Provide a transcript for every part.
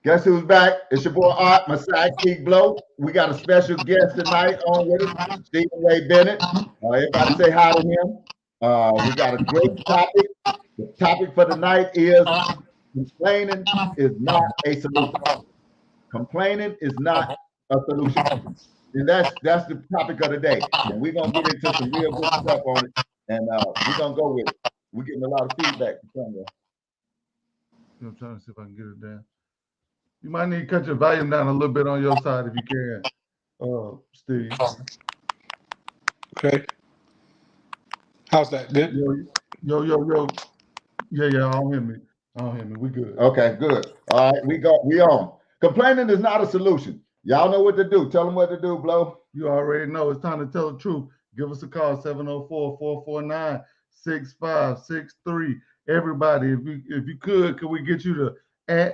Guess who's back? It's your boy Art, my sidekick Blow. We got a special guest tonight on with us, Stephen Ray Bennett. Everybody say hi to him. We got a great topic. The topic for tonight is complaining is not a solution. Complaining is not a solution. And that's the topic of the day. And we're gonna get into some real good stuff on it. And we're gonna go with it. We're getting a lot of feedback from somewhere. I'm trying to see if I can get it down. You might need to cut your volume down a little bit on your side if you can, Steve. Okay. How's that? Good? Yo, yo. Yeah, I don't hear me. I don't hear me. We good. Okay, good. All right, we on. Complaining is not a solution. Y'all know what to do. Tell them what to do, Blow. You already know it's time to tell the truth. Give us a call, 704-449-6563. Everybody, if you could we get you to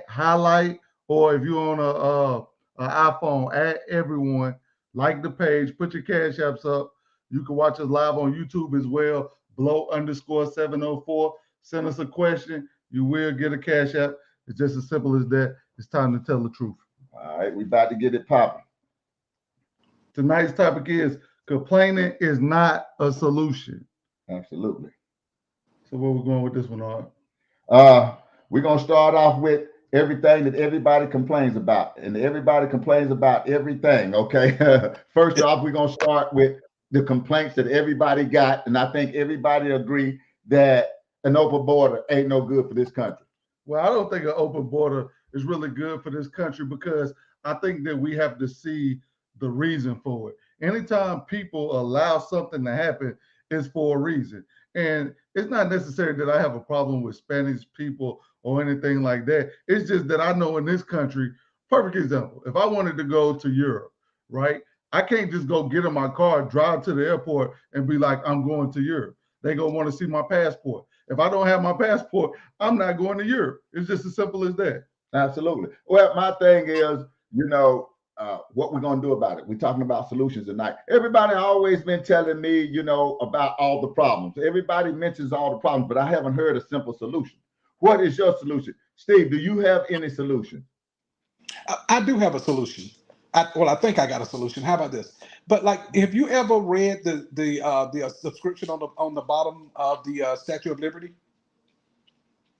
highlight, or if you're on a iPhone, add everyone, like the page, put your cash apps up. You can watch us live on YouTube as well. Blow_704. Send us a question. You will get a cash app. It's just as simple as that. It's time to tell the truth. All right, we about to get it popping. Tonight's topic is complaining is not a solution. Absolutely. So where we going with this one, Art? We're gonna start off with everything that everybody complains about, and everybody complains about everything. Okay. First off, we're gonna start with the complaints that everybody got, and I think everybody agree that an open border ain't no good for this country. Well, I don't think an open border is really good for this country, because I think that we have to see the reason for it. Anytime people allow something to happen, it's for a reason. And it's not necessary that I have a problem with Spanish people or anything like that. It's just that I know in this country, perfect example, if I wanted to go to Europe, right? I can't just go get in my car, drive to the airport, and be like, I'm going to Europe. They gonna want to see my passport. If I don't have my passport, I'm not going to Europe. It's just as simple as that. Absolutely. Well, my thing is, what we're gonna do about it. We're talking about solutions tonight. Everybody always been telling me, about all the problems. Everybody mentions all the problems, but I haven't heard a simple solution. What is your solution, Steve? Do you have any solution? I do have a solution. I think I got a solution. How about this? But like, have you ever read the subscription on the bottom of the Statue of Liberty?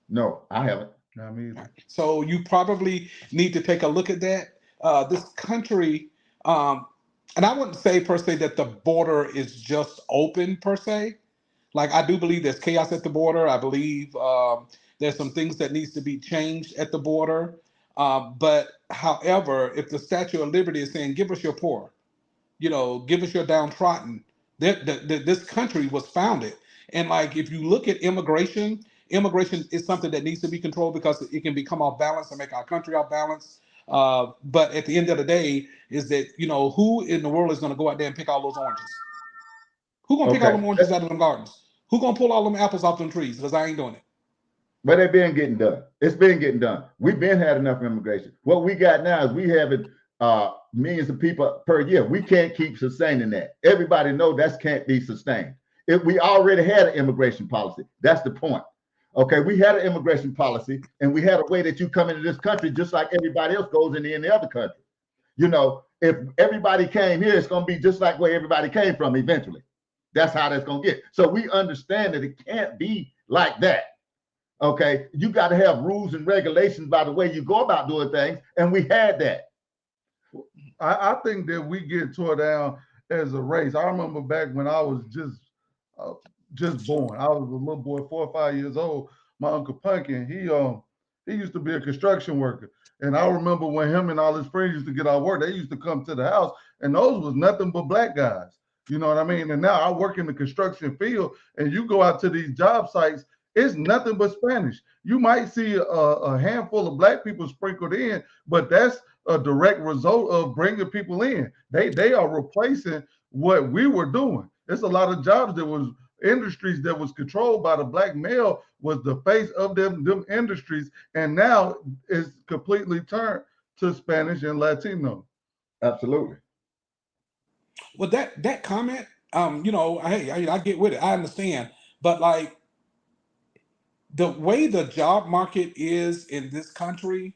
No, I haven't. Not me either. So you probably need to take a look at that. This country, and I wouldn't say per se that the border is just open per se. Like, I do believe there's chaos at the border. I believe there's some things that needs to be changed at the border. But however, if the Statue of Liberty is saying, "Give us your poor," give us your downtrodden. This country was founded, and like, if you look at immigration is something that needs to be controlled, because it can become off balance and make our country off balance. But at the end of the day, is that who in the world is going to go out there and pick all those oranges? Who gonna pick all Okay. them oranges out of them gardens? Who gonna pull all them apples off them trees? Because I ain't doing it. But it been getting done. It's been getting done. We've been had enough immigration. What we got now is we having millions of people per year. We can't keep sustaining that. Everybody know that can't be sustained. If we already had an immigration policy, that's the point. Okay, we had an immigration policy, and we had a way that you come into this country just like everybody else goes in any other country. If everybody came here, it's going to be just like where everybody came from eventually. That's how that's going to get. So we understand that it can't be like that. Okay, you got to have rules and regulations by the way you go about doing things, and we had that. I think that we get tore down as a race. I remember back when I was just born. I was a little boy, 4 or 5 years old. My Uncle Punkin, he used to be a construction worker. And I remember when him and all his friends used to get out of work, they used to come to the house, and those was nothing but black guys. You know what I mean? And now I work in the construction field, and you go out to these job sites, it's nothing but Spanish. You might see a handful of black people sprinkled in, but that's a direct result of bringing people in. They are replacing what we were doing. There's a lot of jobs that was industries that was controlled by the black male, was the face of them industries, and now it's completely turned to Spanish and Latino. Absolutely. Well, that comment, hey, I get with it. I understand, but like, the way the job market is in this country,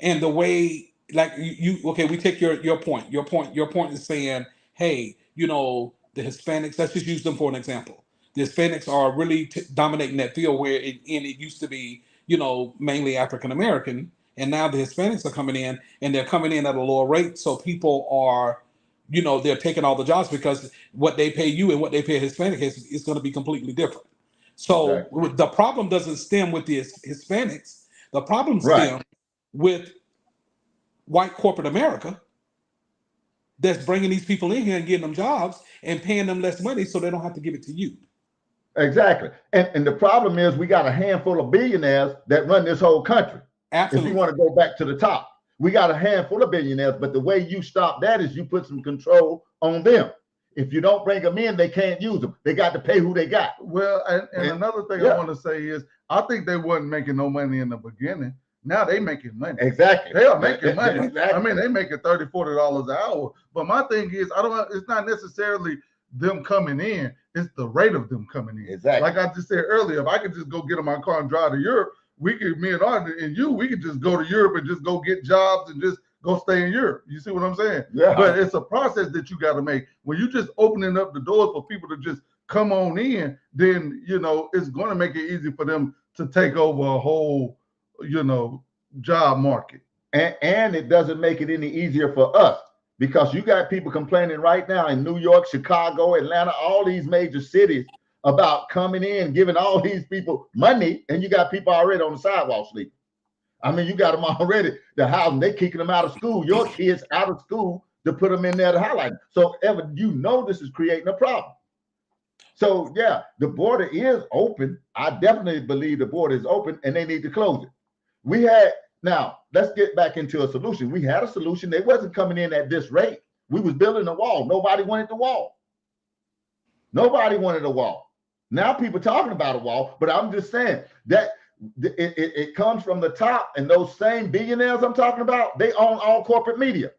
And the way, like okay, we take your point. Your point is saying, hey, the Hispanics. Let's just use them for an example. The Hispanics are really dominating that field where it used to be, mainly African American, and now the Hispanics are coming in, and they're coming in at a lower rate. So people are, they're taking all the jobs because what they pay you and what they pay a Hispanic is going to be completely different. So Exactly. the problem doesn't stem with the Hispanics. The problem Right. stems with white corporate America that's bringing these people in here and getting them jobs and paying them less money so they don't have to give it to you. Exactly. And the problem is we got a handful of billionaires that run this whole country. Absolutely. If you want to go back to the top, we got a handful of billionaires, but the way you stop that is you put some control on them. If you don't bring them in, they can't use them. They got to pay who they got. Well, and another thing I want to say is I think they wasn't making no money in the beginning. Now they making money. Exactly. They are making money. Exactly. I mean, they making $30, $40 an hour. But my thing is, it's not necessarily them coming in, it's the rate of them coming in. Exactly. Like I just said earlier, if I could just go get in my car and drive to Europe, me and Arden and you, we could just go to Europe and just go get jobs and just go stay in Europe. You see what I'm saying? Yeah. But it's a process that you got to make. When you just opening up the doors for people to just come on in, then, it's going to make it easy for them to take over a whole, job market. And it doesn't make it any easier for us because you got people complaining right now in New York, Chicago, Atlanta, all these major cities about coming in, giving all these people money, and you got people already on the sidewalk sleeping. I mean, you got them already, the housing, they kicking them out of school, your kids out of school to put them in there to highlight. So this is creating a problem. So yeah, the border is open. I definitely believe the border is open and they need to close it. Now let's get back into a solution. We had a solution. They wasn't coming in at this rate. We was building a wall. Nobody wanted the wall. Nobody wanted a wall. Now people talking about a wall, but I'm just saying that it comes from the top, and those same billionaires I'm talking about, they own all corporate media.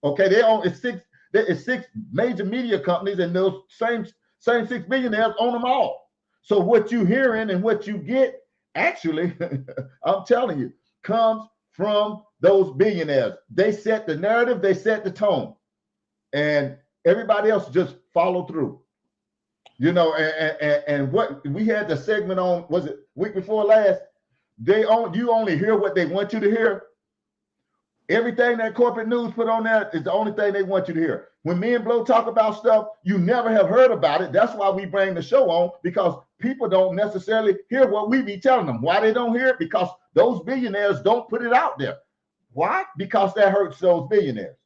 Okay, they own six major media companies, and those same 6 billionaires own them all. So what you hearing and what you get, actually, I'm telling you, comes from those billionaires. They set the narrative, they set the tone, and everybody else just follow through. And what we had the segment on, was it week before last? You only hear what they want you to hear. Everything that corporate news put on there is the only thing they want you to hear. When me and Blow talk about stuff, you never have heard about it. That's why we bring the show on, because people don't necessarily hear what we be telling them. Why they don't hear it? Because those billionaires don't put it out there. Why? Because that hurts those billionaires.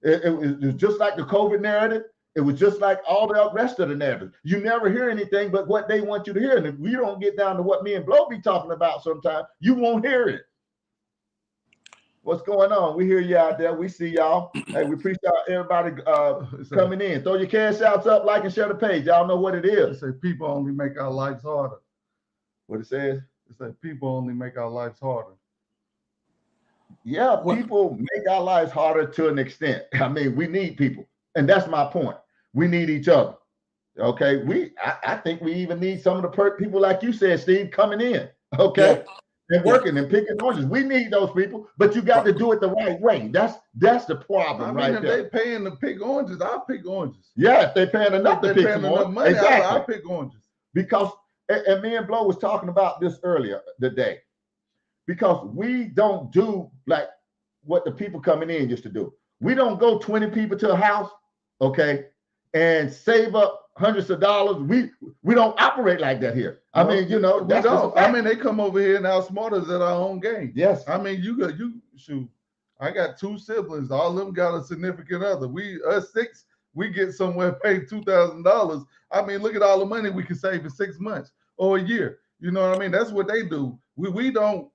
It was just like the COVID narrative. It was just like all the rest of the narrative. You never hear anything but what they want you to hear. And if we don't get down to what me and Blow be talking about sometimes, you won't hear it. What's going on? We hear you out there. We see y'all. Hey, we appreciate everybody coming in. Throw your cash outs up, like and share the page. Y'all know what it is. It say people only make our lives harder. What it says? It say people only make our lives harder. Yeah, people make our lives harder to an extent. I mean, we need people. And that's my point. We need each other. Okay. I think we even need some of the people, like you said, Steve, coming in. Okay. Yeah. And working and picking oranges. We need those people, but you got to do it the right way. That's the problem. I mean, if they paying to pick oranges, I'll pick oranges. Yeah, if they paying enough to pick enough money, exactly. I'll pick oranges. Because, and me and Blow was talking about this earlier today, because we don't do like what the people coming in used to do. We don't go 20 people to a house, okay, and save up hundreds of dollars. We don't operate like that here. I mean, we don't. I mean, they come over here and outsmart us at our own game. Yes. I mean, shoot. I got 2 siblings. All of them got a significant other. Us 6, we get somewhere paid $2,000. I mean, look at all the money we can save in 6 months or a year. You know what I mean? That's what they do. We don't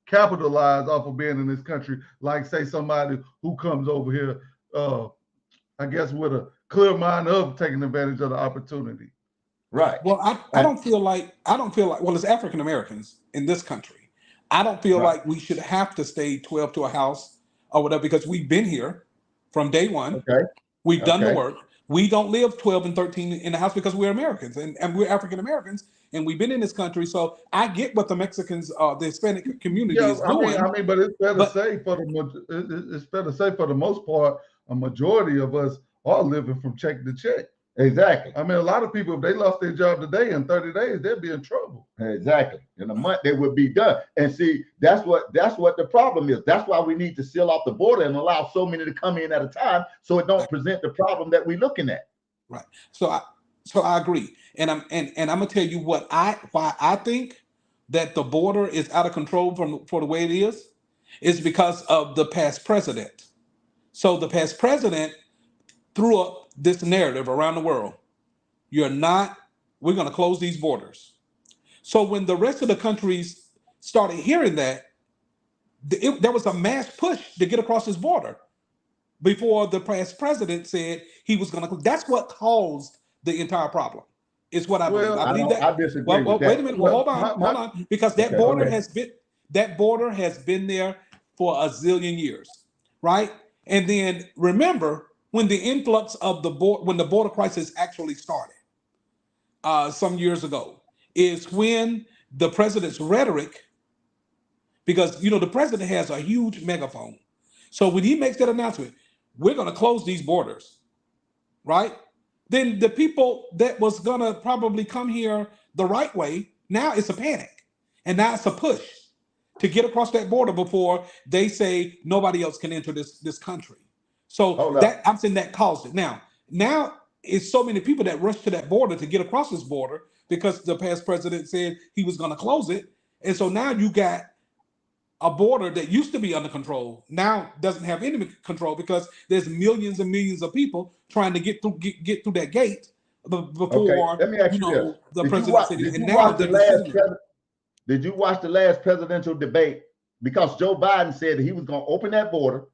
capitalize off of being in this country like, say, somebody who comes over here, I guess, with a clear mind of taking advantage of the opportunity. Right. Well, I don't feel like, well, as African Americans in this country, I don't feel like we should have to stay 12 to a house or whatever, because we've been here from day one. Okay. We've done the work. We don't live 12 and 13 in the house because we're Americans and we're African Americans, and we've been in this country. So I get what the Mexicans, the Hispanic community Yeah, is doing. but it's fair to But say it's fair to say for the most part, a majority of us are living from check to check. Exactly. I mean, a lot of people, if they lost their job today in 30 days, they'd be in trouble. Exactly. In a month, they would be done. And see, that's what the problem is. That's why we need to seal off the border and allow so many to come in at a time, so it don't present the problem that we're looking at. right. So I agree, and I'm gonna tell you why I think that the border is out of control for the way it is because of the past president. So the past president threw up this narrative around the world. We're going to close these borders. So when the rest of the countries started hearing that, there was a mass push to get across this border before the past president said he was going to. That's what caused the entire problem. Is what I believe. Well, I believe I that. disagree with that. Wait a minute. Well, hold on, because that Okay, border okay. that border has been there for a zillion years, right? And then remember when the influx of when the border crisis actually started some years ago, is when the president's rhetoric, because the president has a huge megaphone. So when he makes that announcement, we're going to close these borders, right? Then the people that was going to probably come here the right way, now it's a panic. And now it's a push to get across that border before they say nobody else can enter this country. So I'm saying that caused it. Now it's so many people that rush to that border to get across this border because the past president said he was going to close it. And so now you got a border that used to be under control now doesn't have any control because there's millions and millions of people trying to get through that gate before let me ask you this. the president said it. And now did you watch the last presidential debate? Because Joe Biden said that he was going to open that border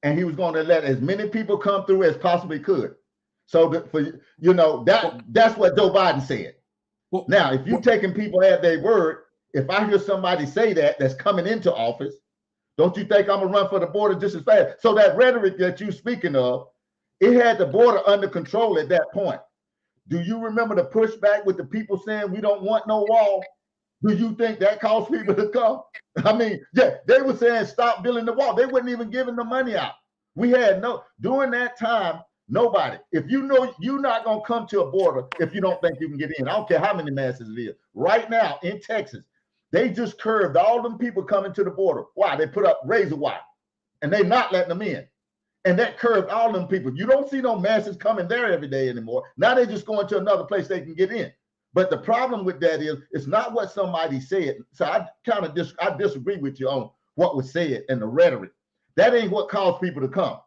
and he was going to let as many people come through as possibly could. So that's what Joe Biden said. Well, now, if you taking people at their word, if I hear somebody say that's coming into office, don't you think I'm gonna run for the border just as fast? So that rhetoric that you're speaking of, it had the border under control at that point. Do you remember the pushback with the people saying we don't want no wall? Do you think that caused people to come? I mean, yeah, they were saying stop building the wall. They wasn't even giving the money out. We had during that time, nobody. If you know you're not gonna come to a border if you don't think you can get in. I don't care how many masses it is. Right now in Texas, they just curved all them people coming to the border. Why? They put up razor wire and they not letting them in. And that curved all them people. You don't see no masses coming there every day anymore. Now they're just going to another place they can get in. But the problem with that is it's not what somebody said. So I disagree with you on what was said and the rhetoric. That ain't what caused people to come.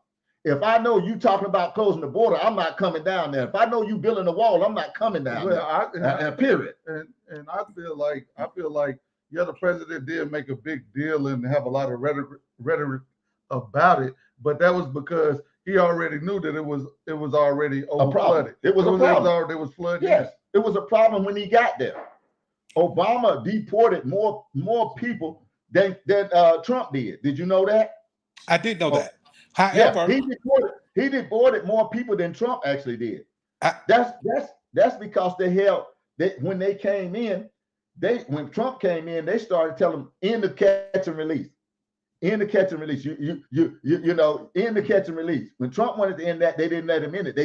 If I know you talking about closing the border, I'm not coming down there. If I know you building a wall, I'm not coming down there. Period. And I feel like yeah, the president did make a big deal and have a lot of rhetoric about it, but that was because he already knew that it was already flooded. It was a problem. It was flooded. Yes, it was a problem when he got there. Obama deported more people than Trump did. Did you know that? I did know that. However, yeah, he deported more people than Trump actually did. That's because when they came in. When Trump came in, they started telling him in the catch and release. In the catch and release. In the catch and release. When Trump wanted to end that, they didn't let him in it.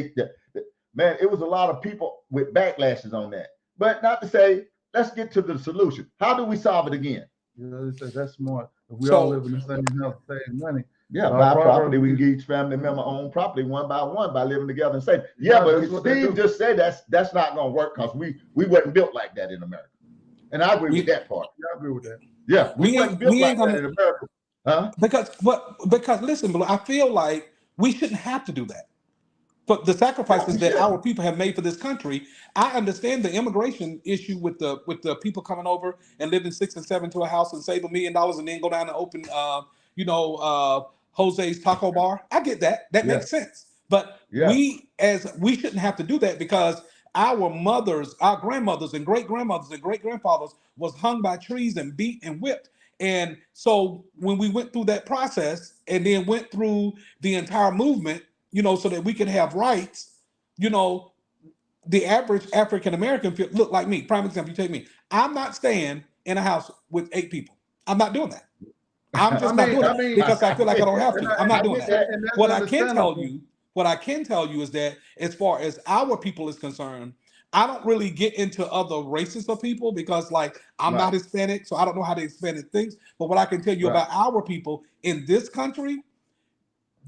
Man, it was a lot of people with backlashes on that. But not to say, let's get to the solution. How do we solve it again? That's smart. If we all live in the same house, save money. Yeah, buy property. We can get each family member own property one by one by living together and save. Yeah, but Steve just said that's not going to work because we wasn't built like that in America. And I agree with that part. Yeah, I agree with that. Yeah, we ain't built like that in America. Huh? Because listen, I feel like we shouldn't have to do that. But the sacrifices that our people have made for this country, I understand the immigration issue with the people coming over and living 6 and 7 to a house and save $1 million and then go down and open Jose's Taco Bar. I get that. That makes sense. But we shouldn't have to do that because our mothers, our grandmothers and great-grandmothers and great-grandfathers was hung by trees and beat and whipped. And so when we went through that process and then went through the entire movement, so that we could have rights, the average African American look like me. Prime example, you take me. I'm not staying in a house with 8 people. I'm not doing that. I'm just not doing it because I feel like I don't have to. I'm not doing that. And that's What I can tell understandable. you, is that as far as our people is concerned, I don't really get into other races of people because, like, I'm not Hispanic, so I don't know how the Hispanic thinks. But what I can tell you about our people in this country,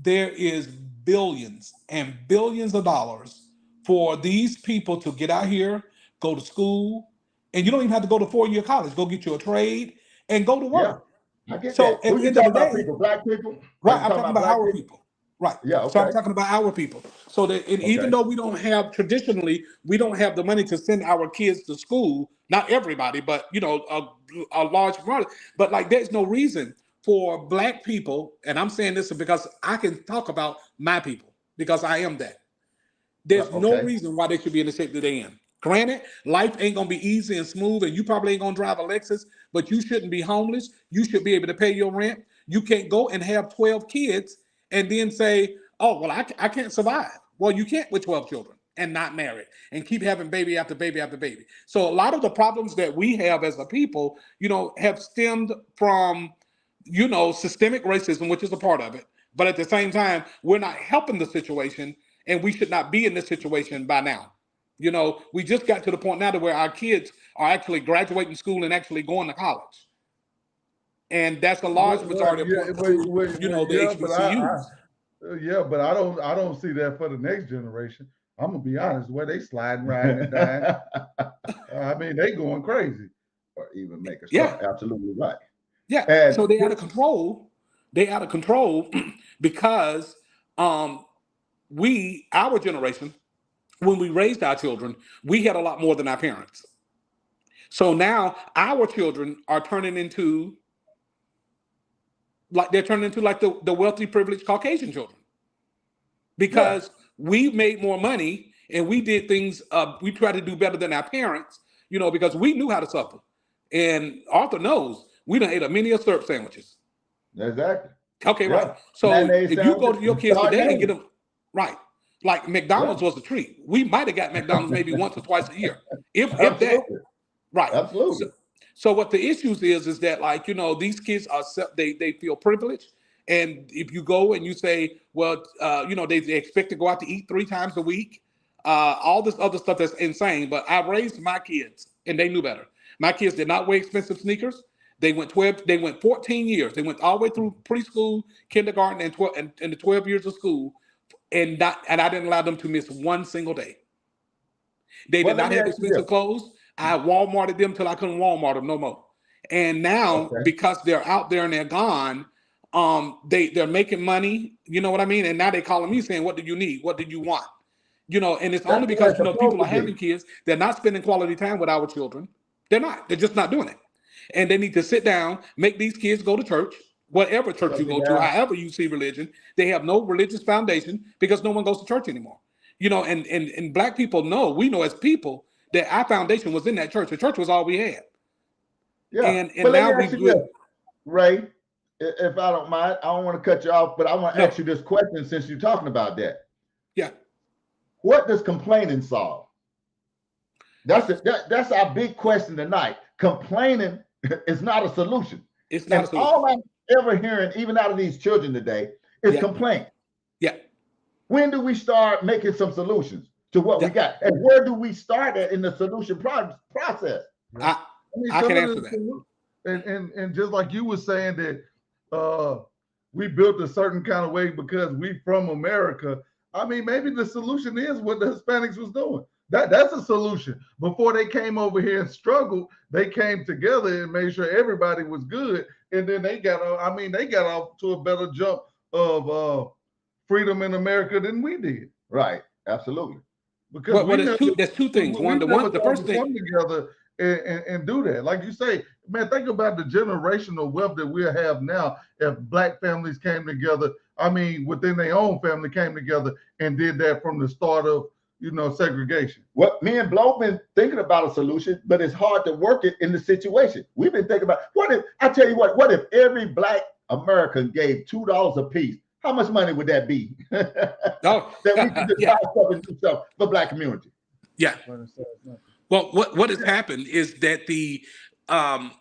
there is billions and billions of dollars for these people to get out here, go to school, and you don't even have to go to 4-year college. Go get you a trade and go to work. I get So that. at Who the you end of talking the about? day, People, black people? right? I'm talking about our people. Right. Yeah. Okay. So I'm talking about our people. So that, and even though we don't have traditionally, we don't have the money to send our kids to school. Not everybody, but you know, a large part. But like, there's no reason for black people, and I'm saying this because I can talk about my people because I am that. There's no reason why they should be in the shape that they're in. Granted, life ain't gonna be easy and smooth, and you probably ain't gonna drive a Lexus, but you shouldn't be homeless. You should be able to pay your rent. You can't go and have 12 kids and then say, oh, well, I can't survive. Well, you can't with 12 children and not married and keep having baby after baby after baby. So a lot of the problems that we have as a people, you know, have stemmed from, you know, systemic racism, which is a part of it. But at the same time, we're not helping the situation, and we should not be in this situation by now. You know, we just got to the point now to where our kids are actually graduating school and actually going to college. And that's a large majority of the HBCUs. But I don't see that for the next generation. I'm gonna be honest, where they sliding, riding, and dying. I mean, they going crazy. Or even make a start. Absolutely right. Yeah. And so they out of control. They out of control because our generation, when we raised our children, we had a lot more than our parents. So now our children are turning into like the wealthy, privileged Caucasian children. Because we made more money and we did things, we tried to do better than our parents, you know, because we knew how to suffer. And Arthur knows we done ate a many of syrup sandwiches. Exactly. Okay, right. So if you go to your kids today and get them, right, like McDonald's was a treat. We might have got McDonald's maybe once or twice a year, if that. Right. Absolutely. So what the issues is that, like, you know, these kids are they feel privileged, and if you go and you say, well, you know, they expect to go out to eat 3 times a week, all this other stuff that's insane. But I raised my kids, and they knew better. My kids did not wear expensive sneakers. They went 14 years. They went all the way through preschool, kindergarten, and the 12 years of school, and I didn't allow them to miss one single day. They did not have expensive clothes. I Walmarted them till I couldn't Walmart them no more. And now, because they're out there and they're gone, they're making money. You know what I mean? And now they're calling me saying, "What do you need? What do you want?" You know, and it's only because, you know, people are having kids. They're not spending quality time with our children. They're not. They're just not doing it. And they need to sit down, make these kids go to church, whatever church you go to, however you see religion. They have no religious foundation because no one goes to church anymore. You know, and black people know, we know as people, that our foundation was in that church. The church was all we had. Yeah. And now Ray, if I don't mind, I don't want to cut you off, but I want to ask you this question since you're talking about that. Yeah. What does complaining solve? That's our big question tonight. Complaining is not a solution. It's not a solution. All I'm ever hearing, even out of these children today, is complaint. Yeah. When do we start making some solutions to what we got? And where do we start at in the solution process? I can answer that. And just like you were saying that we built a certain kind of way because we from America. I mean, maybe the solution is what the Hispanics was doing. That's a solution. Before they came over here and struggled, they came together and made sure everybody was good. And then they got off to a better jump of freedom in America than we did. Right. Absolutely. Because there's two things. The first thing, come together and do that. Like you say, man, think about the generational wealth that we'll have now if black families came together. I mean, within their own family came together and did that from the start of, you know, segregation. What me and Blow been thinking about a solution, but it's hard to work it in the situation. We've been thinking about what if every black American gave $2 a piece? How much money would that be? That we could just buy stuff and do stuff for black community. Yeah. But it says nothing. Well, what has happened is that um,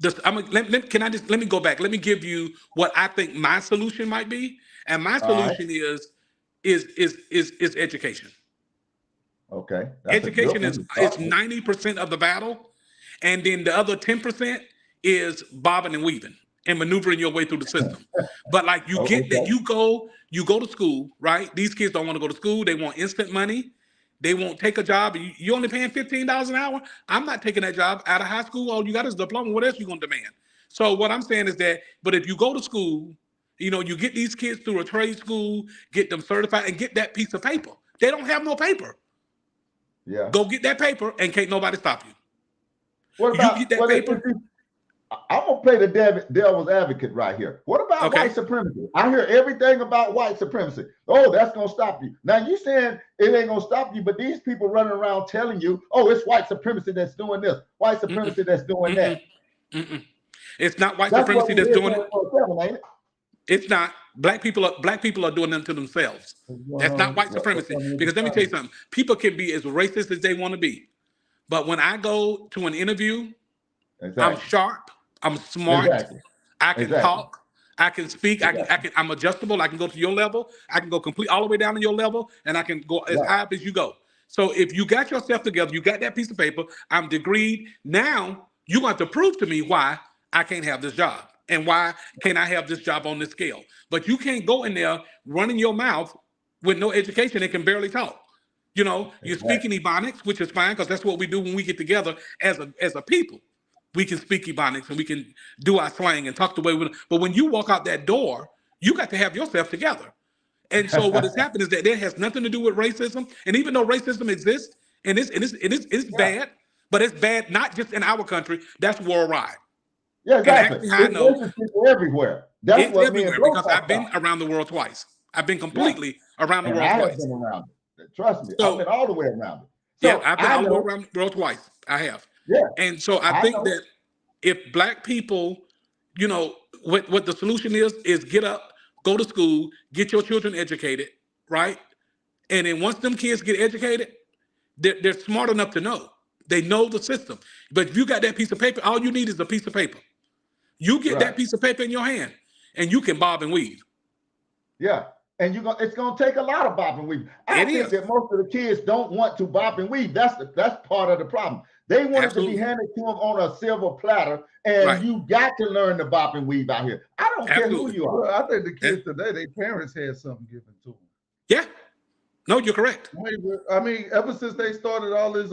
let me go back. Let me give you what I think my solution might be, and my All right. solution is education. Okay. That's a good Education one is to is start with. 90% of the battle, and then the other 10% is bobbing and weaving and maneuvering your way through the system. But like you Oh, get that okay. you go to school, right? These kids don't want to go to school. They want instant money. They won't take a job. You only paying $15 an hour. I'm not taking that job out of high school. All you got is a diploma. What else you gonna demand? So what I'm saying is that, but if you go to school, you get these kids through a trade school, get them certified, and get that piece of paper. They don't have no paper. Yeah. Go get that paper, and can't nobody stop you. What You get about that what if paper, I'm gonna play the devil's advocate right here. What about okay? white supremacy? I hear everything about white supremacy. Oh, that's gonna stop you. Now you saying it ain't gonna stop you, but these people running around telling you, oh, it's white supremacy that's doing this, white Mm-mm, supremacy that's doing mm-mm, that. mm-mm. It's not white That's what supremacy we that's hear doing it. 24/7, ain't it? It's not. Black people are doing them to themselves. What's going That's not on? white What? What's supremacy. going on with Because let the me tell you family? something. People can be as racist as they want to be. But when I go to an interview, I'm Exactly. sharp. I'm smart. Exactly. I can Exactly. talk. I can speak. Exactly. I'm adjustable. I can go to your level. I can go complete all the way down to your level, and I can go as Right. high up as you go. So if you got yourself together, you got that piece of paper. I'm degreed. Now you want to prove to me why I can't have this job and why can't I have this job on this scale. But you can't go in there running your mouth with no education and can barely talk. You're speaking Exactly. Ebonics, which is fine because that's what we do when we get together as a people. We can speak Ebonics and we can do our slang and talk the way we. But when you walk out that door, you got to have yourself together. And so what has happened is that it has nothing to do with racism. And even though racism exists and it's Yeah. bad, but it's bad not just in our country. That's worldwide. Yeah. And Exactly. actually, how I It's know racist people everywhere. That's it's what me and everywhere Bro because talk I've been about. around the world twice. I've been Yeah. completely around the And world I have twice. been around it. Trust me, I've been So all the way around it. yeah, So I've been I all the way know. around the world twice. I have. Yeah, And so I I think know. that if black people, you know, what the solution is get up, go to school, get your children educated, right? And then once them kids get educated, they're smart enough to know. They know the system. But if you got that piece of paper, all you need is a piece of paper. You get Right. that piece of paper in your hand and you can bob and weave. Yeah. And it's gonna take a lot of bop and weave. I It think is. that most of the kids don't want to bop and weave. That's part of the problem. They want it to be Absolutely. handed to them on a silver platter, and Right. you got to learn to bop and weave out here. I don't care who Absolutely. you are. Well, I think the Yeah. kids today, their parents had something given to them. Yeah. No, you're correct. I mean, ever since they started all this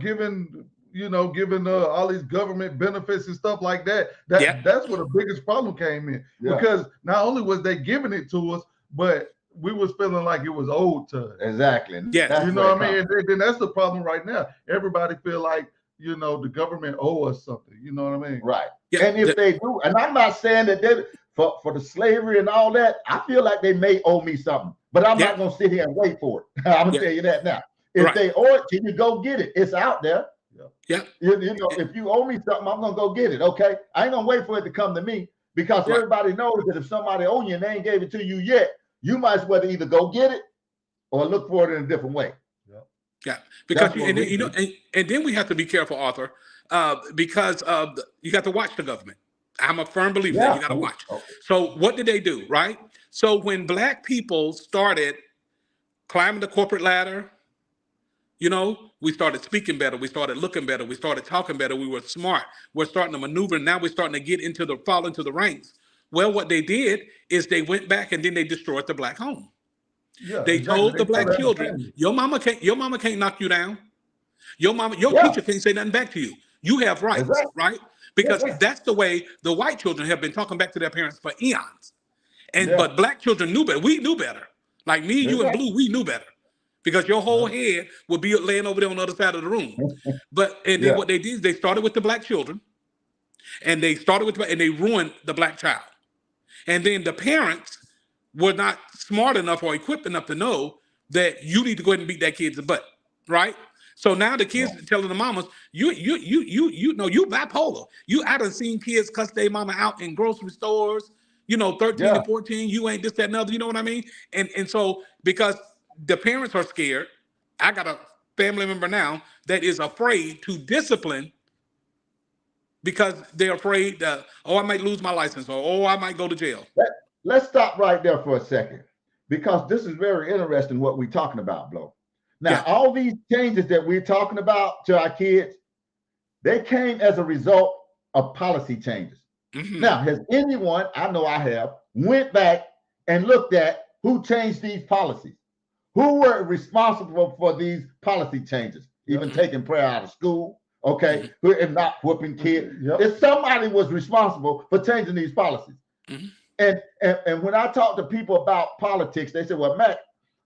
giving all these government benefits and stuff like that, Yeah. that's where the biggest problem came in. Yeah. Because not only was they giving it to us, but we was feeling like it was owed to us. Exactly. And Yes. that's You know where what it I mean? comes. And then that's the problem right now. Everybody feel like, the government owe us something. You know what I mean? Right. Yeah. And if they do, and I'm not saying that they for the slavery and all that, I feel like they may owe me something, but I'm Yeah. not gonna sit here and wait for it. I'm gonna Yeah. tell you that now. If Right. they owe it, can you go get it? It's out there. Yeah. If you owe me something, I'm gonna go get it. Okay. I ain't gonna wait for it to come to me because Right. everybody knows that if somebody owe you and they ain't gave it to you yet, you might as well either go get it or look for it in a different way. Yeah, because That's what we do. and then we have to be careful, Arthur, because you got to watch the government. I'm a firm believer that Yeah. you got to watch. Okay. So what did they do, right? So when black people started climbing the corporate ladder, we started speaking better, we started looking better, we started talking better, we were smart, we're starting to maneuver, now we're starting to get fall into the ranks. Well, what they did is they went back and then they destroyed the black home. Yeah, They exactly. told the They black told children, everything. your mama can't knock you down. Your Yeah. teacher can't say nothing back to you. You have rights, Exactly. right? Because Yeah. that's the way the white children have been talking back to their parents for eons. Yeah. But black children knew better. We knew better. Like me, you, and Exactly. Blue, we knew better. Because your whole head would be laying over there on the other side of the room. And then Yeah. what they did is they started with the black children, and they ruined the black child. And then the parents were not smart enough or equipped enough to know that you need to go ahead and beat that kid's butt, right? So now the kids Yeah. telling the mamas, you bipolar. I done seen kids cuss their mama out in grocery stores, 13 Yeah. and 14, you ain't this, that, and other, you know what I mean? And so because the parents are scared I got a family member now that is afraid to discipline because they're afraid that, oh, I might lose my license, or oh, I might go to jail. Let's stop right there for a second, because this is very interesting what we're talking about, Blo. Now, all these changes that we're talking about to our kids, they came as a result of policy changes. Now, has anyone, I know I have, went back and looked at who changed these policies? Who were responsible for these policy changes? Even taking prayer out of school, okay, and not whooping kids. If somebody was responsible for changing these policies. And when I talk to people about politics, they say, well, Matt,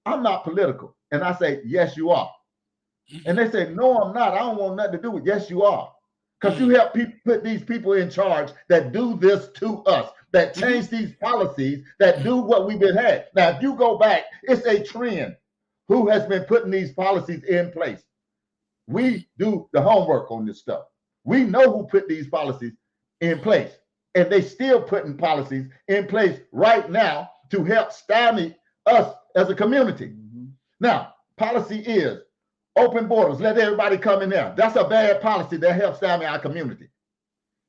I'm not political. And I say, yes, you are. And they say, no, I'm not. I don't want nothing to do with, yes, you are. Because you help people, put these people in charge that do this to us, that change these policies, that do what we've been had. Now, if you go back, it's a trend. Who has been putting these policies in place? We do the homework on this stuff. We know who put these policies in place. And they still putting policies in place right now to help stymie us as a community. Now, policy is open borders, let everybody come in there. That's a bad policy that helps stymie our community.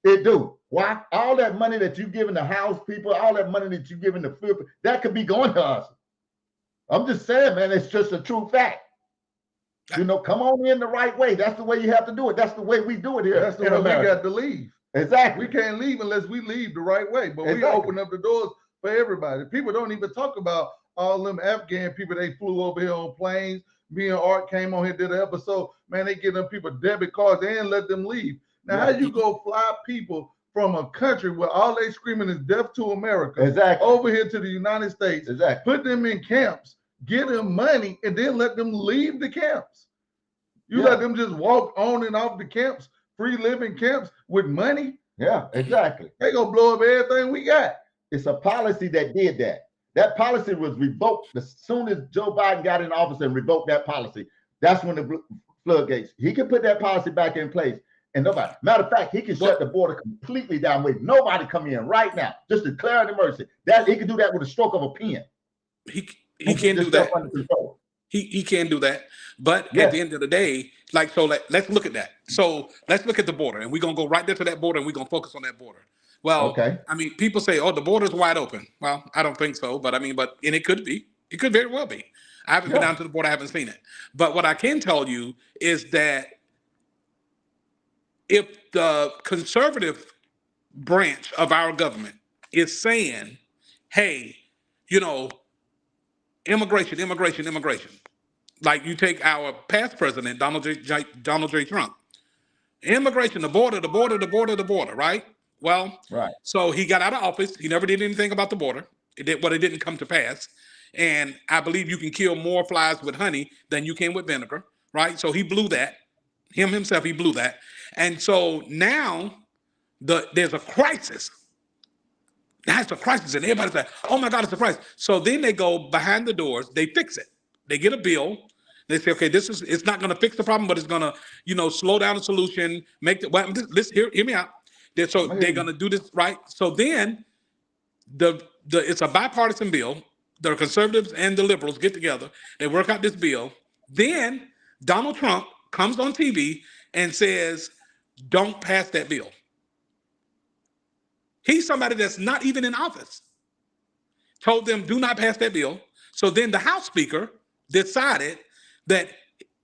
It do. Why? All that money that you're giving the house people, all that money that you're giving the food, that could be going to us. I'm just saying, man, it's just a true fact. You know, come on in the right way. That's the way you have to do it. That's the way we do it here. That's the way we got to leave. Exactly. We can't leave unless we leave the right way. But we open up the doors for everybody. People don't even talk about all them Afghan people they flew over here on planes. Me and Art came on here, did an episode. Man, they give them people debit cards and let them leave. Now, how you go fly people from a country where all they screaming is death to America over here to the United States, put them in camps, give them money, and then let them leave the camps? You let them just walk on and off the camps, free living camps with money? Yeah, exactly. They gonna blow up everything we got. It's a policy that did that. That policy was revoked as soon as Joe Biden got in office and revoked that policy. That's when the floodgates. He can put that policy back in place, and nobody. Matter of fact, he can shut the border completely down with nobody coming in right now. Just declare an emergency. That he can do that with a stroke of a pen. He can do that. He can do that. But at the end of the day, like, so let's look at that. So let's look at the border, and we're gonna go right there to that border, and we're gonna focus on that border. Well, I mean, people say, "Oh, the border's wide open." Well, I don't think so, but I mean, and it could be. It could very well be. I haven't been down to the border. I haven't seen it. But what I can tell you is that if the conservative branch of our government is saying, "Hey, you know, immigration," like you take our past president, Donald J. Trump, immigration, the border, right? Well, so he got out of office. He never did anything about the border. It didn't come to pass. And I believe you can kill more flies with honey than you can with vinegar, right? So he blew that. Himself, he blew that. And so now there's a crisis. Now it's a crisis, and everybody's like, "Oh my God, it's a crisis." So then they go behind the doors. They fix it. They get a bill. They say, "Okay, it's not going to fix the problem, but it's going to, slow down the solution. Hear me out." So they're going to do this, right? So then it's a bipartisan bill. The conservatives and the liberals get together. They work out this bill. Then Donald Trump comes on TV and says, "Don't pass that bill." He's somebody that's not even in office. Told them, "Do not pass that bill." So then the House Speaker decided that,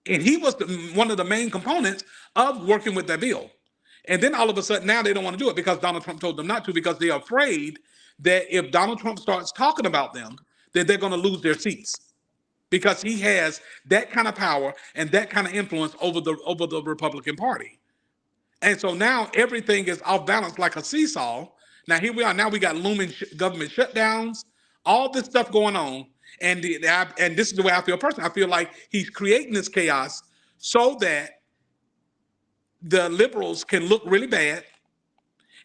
and he was one of the main components of working with that bill. And then all of a sudden now they don't want to do it because Donald Trump told them not to, because they're afraid that if Donald Trump starts talking about them, that they're going to lose their seats, because he has that kind of power and that kind of influence over the Republican Party. And so now everything is off balance like a seesaw. Now here we are. Now we got looming government shutdowns, all this stuff going on. And this is the way I feel personally. I feel like he's creating this chaos so that the liberals can look really bad,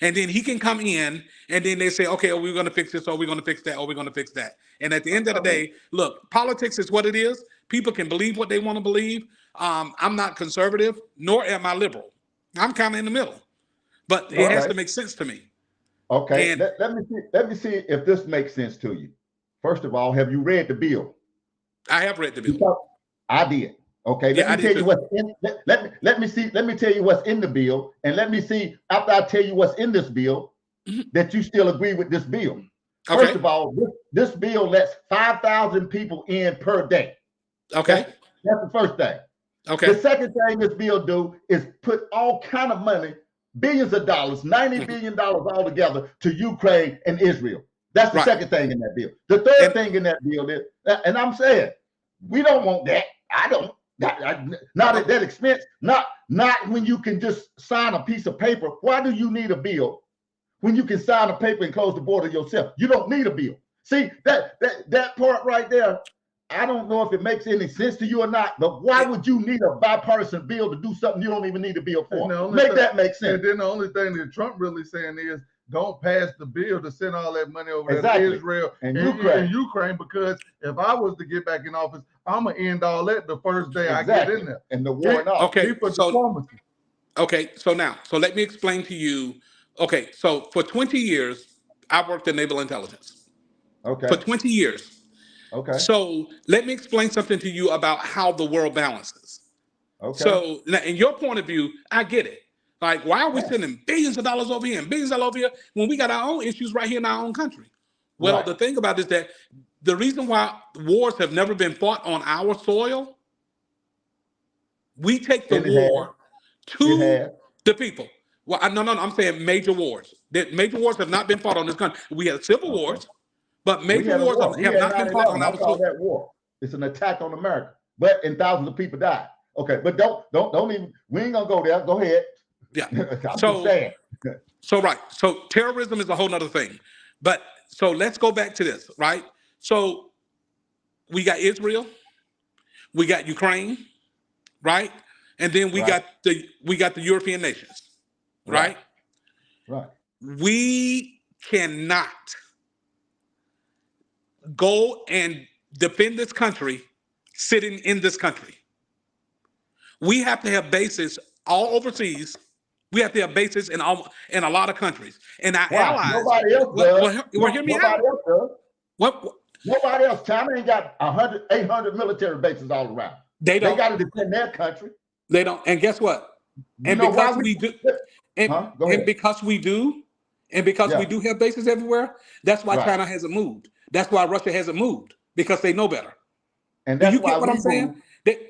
and then he can come in, and then they say, "Okay, we're going to fix this, or we're going to fix that, or we're going to fix that." And at the end of the day, look, politics is what it is. People can believe what they want to believe. I'm not conservative, nor am I liberal. I'm kind of in the middle, but it has to make sense to me. Okay, let me see if this makes sense to you. First of all, have you read the bill? I have read the bill. I did. Okay, Yeah, let me tell you what's in. Let me tell you what's in the bill, and let me see after I tell you what's in this bill that you still agree with this bill. Okay. First of all, this bill lets 5,000 people in per day. Okay. That's the first thing. Okay. The second thing this bill do is put all kind of money, billions of dollars, $90 billion altogether to Ukraine and Israel. That's the second thing in that bill. The third thing in that bill is, and I'm saying, we don't want that. I don't. Not at that expense. Not when you can just sign a piece of paper. Why do you need a bill when you can sign a paper and close the border yourself? You don't need a bill. See, that part right there, I don't know if it makes any sense to you or not, but why would you need a bipartisan bill to do something you don't even need a bill for? That make sense. And then the only thing that Trump really saying is, don't pass the bill to send all that money over there to Israel and Ukraine, because if I was to get back in office, I'm going to end all that the first day I get in there. And the war and all. Okay, so now let me explain to you. Okay, so for 20 years, I worked in naval intelligence. Okay. For 20 years. Okay. So let me explain something to you about how the world balances. Okay. So in your point of view, I get it. Like, why are we sending billions of dollars over here and billions of dollars over here when we got our own issues right here in our own country? Well, the thing about it is that the reason why wars have never been fought on our soil, we take the war to the people. Well, no, I'm saying major wars. Major wars have not been fought on this country. We had civil wars, but major wars have not been fought on our soil. That war. It's an attack on America, and thousands of people died. Okay, but don't even. We ain't gonna go there. Go ahead. Yeah. So terrorism is a whole nother thing. But so let's go back to this, right? So we got Israel, we got Ukraine, right? And then we got the European nations, right? Right. We cannot go and defend this country sitting in this country. We have to have bases all overseas. We have to have bases in a lot of countries. And our allies. Nobody else does. Hear me out. Nobody else does. What? Nobody else. China ain't got 800 military bases all around. They got to defend their country. They don't. And guess what? And because we do, and because we do have bases everywhere, that's why China hasn't moved. That's why Russia hasn't moved, because they know better. And that's why I'm saying?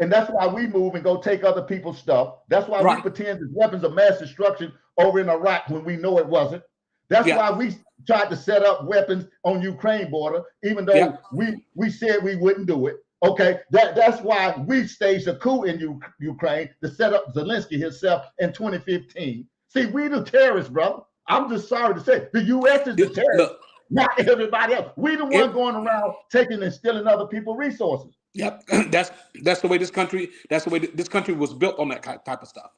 And that's why we move and go take other people's stuff. That's why we pretend it's weapons of mass destruction over in Iraq when we know it wasn't. That's why we tried to set up weapons on Ukraine border, even though we said we wouldn't do it. Okay, that's why we staged a coup in Ukraine to set up Zelensky himself in 2015. See, we the terrorists, brother. I'm just sorry to say, the U.S. is the terrorist, not everybody else. We the one going around taking and stealing other people's resources. Yep, that's the way this country. That's the way this country was built on that type of stuff.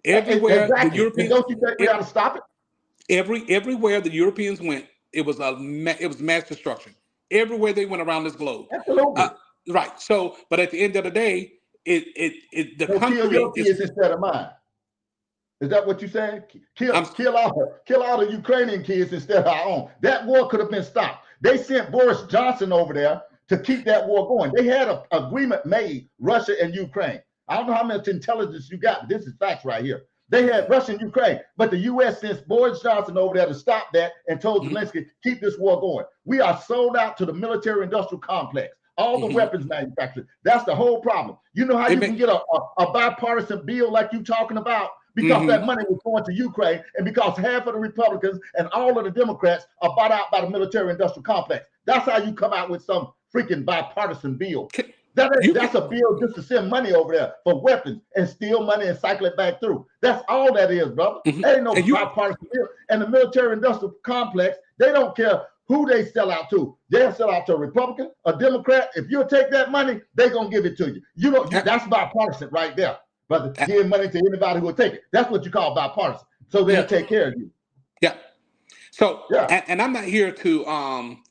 Everywhere the Europeans, don't you think we got to stop it? Everywhere the Europeans went, it was mass destruction. Everywhere they went around this globe. Absolutely. Right. So, but at the end of the day, the country kill your kids instead of mine. Is that what you're saying? Kill all the Ukrainian kids instead of our own. That war could have been stopped. They sent Boris Johnson over there to keep that war going. They had an agreement made, Russia and Ukraine. I don't know how much intelligence you got. This is facts right here. They had Russia and Ukraine, but the U.S. sent Boris Johnson over there to stop that and told Zelensky, keep this war going. We are sold out to the military-industrial complex, all the weapons manufacturers. That's the whole problem. You know how you can get a bipartisan bill like you talking about? Because that money was going to Ukraine, and because half of the Republicans and all of the Democrats are bought out by the military-industrial complex. That's how you come out with some freaking bipartisan bill. That's a bill just to send money over there for weapons and steal money and cycle it back through. That's all that is, brother. There ain't no bipartisan bill. And the military-industrial complex, they don't care who they sell out to. They'll sell out to a Republican, a Democrat. If you'll take that money, they're going to give it to you. You know, that's bipartisan right there. But give money to anybody who will take it. That's what you call bipartisan. So they'll take care of you. Yeah. So, and I'm not here to I'm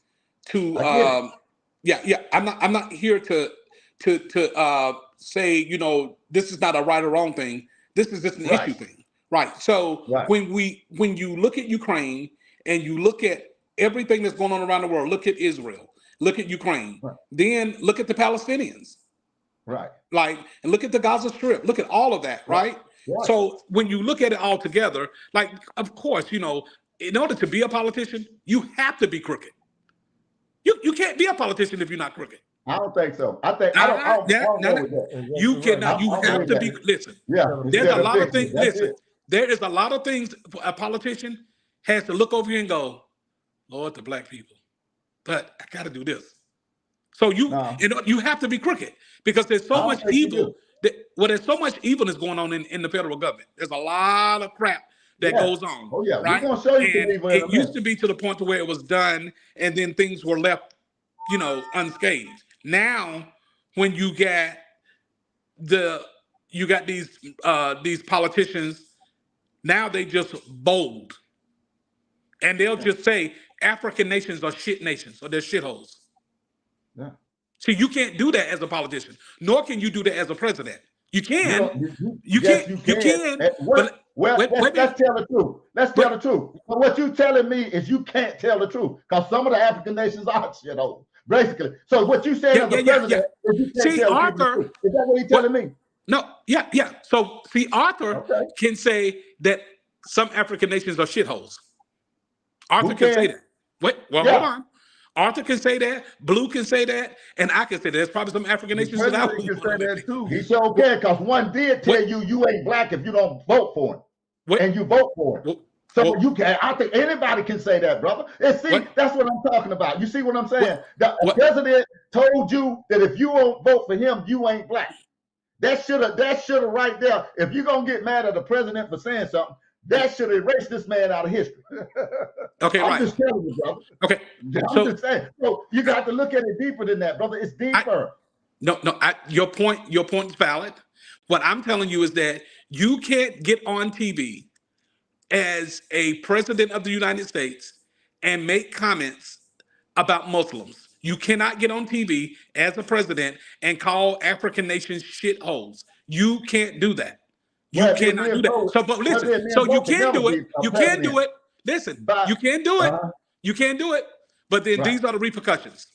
not here to say, you know, this is not a right or wrong thing. This is just an issue thing. Right. So when you look at Ukraine and you look at everything that's going on around the world, look at Israel, look at Ukraine, then look at the Palestinians. Right. Like, and look at the Gaza Strip. Look at all of that, right? Right. So when you look at it all together, like, of course, you know, in order to be a politician, you have to be crooked. You can't be a politician if you're not crooked. I don't think so. I think I don't go with that. You cannot. You I don't have believe to be. that. Listen, Yeah. there's Instead a of lot of fixing things. it. That's Listen, it. there is a lot of things a politician has to look over here and go, Lord, the black people, but I got to do this. So No, you have to be crooked because there's I so don't much think you do. evil. There's so much evilness going on in the federal government. There's a lot of crap that Yeah. goes on, Oh yeah. We're right? gonna show you some And evil in a it used minute. to be to the point to where it was done, and then things were left, you know, unscathed. Now, when you got these politicians, now they just bold, and they'll just say African nations are shit nations or they're shitholes. Yeah. See, you can't do that as a politician, nor can you do that as a president. You You can, don't, you yes, can, you you can. can, but Well, wait, wait a let's minute. tell the truth. Let's tell But the truth. But what you telling me is you can't tell the truth because some of the African nations are shitholes, basically. So what you saying yeah, as yeah, a yeah, president is you can't See, tell people the Arthur, truth. Is that what he's telling me? no, yeah. So, see, Arthur Okay. can say that some African nations are shitholes. Arthur Who can say can? that. Wait, well, hold Yeah. on. Arthur can say that. Blue can say that, and I can say that. There's probably some African The nations that I president would can want say to that too. He sure can because one did tell Wait. you ain't black if you don't vote for him. Wait, And you vote for him. well, So well, you can. I think anybody can say that, brother. And see, What? that's what I'm talking about. You see what I'm saying? The What? president told you that if you won't vote for him, you ain't black. That should have right there. If you're gonna get mad at the president for saying something, that should erase this man out of history. Okay, I'm right. just telling you, brother. Okay. I'm So just saying. So you got to look at it deeper than that, brother. It's deeper. no, your point is valid. What I'm telling you is that you can't get on TV as a president of the United States and make comments about Muslims. You cannot get on TV as a president and call African nations shitholes. You can't do that. You Well, then cannot me do and that. Bo, So, but well, listen, then me so and Bo you can can never do be it. a You can president. do it. Listen, But you can do it. You can do it. But then Right. these are the repercussions.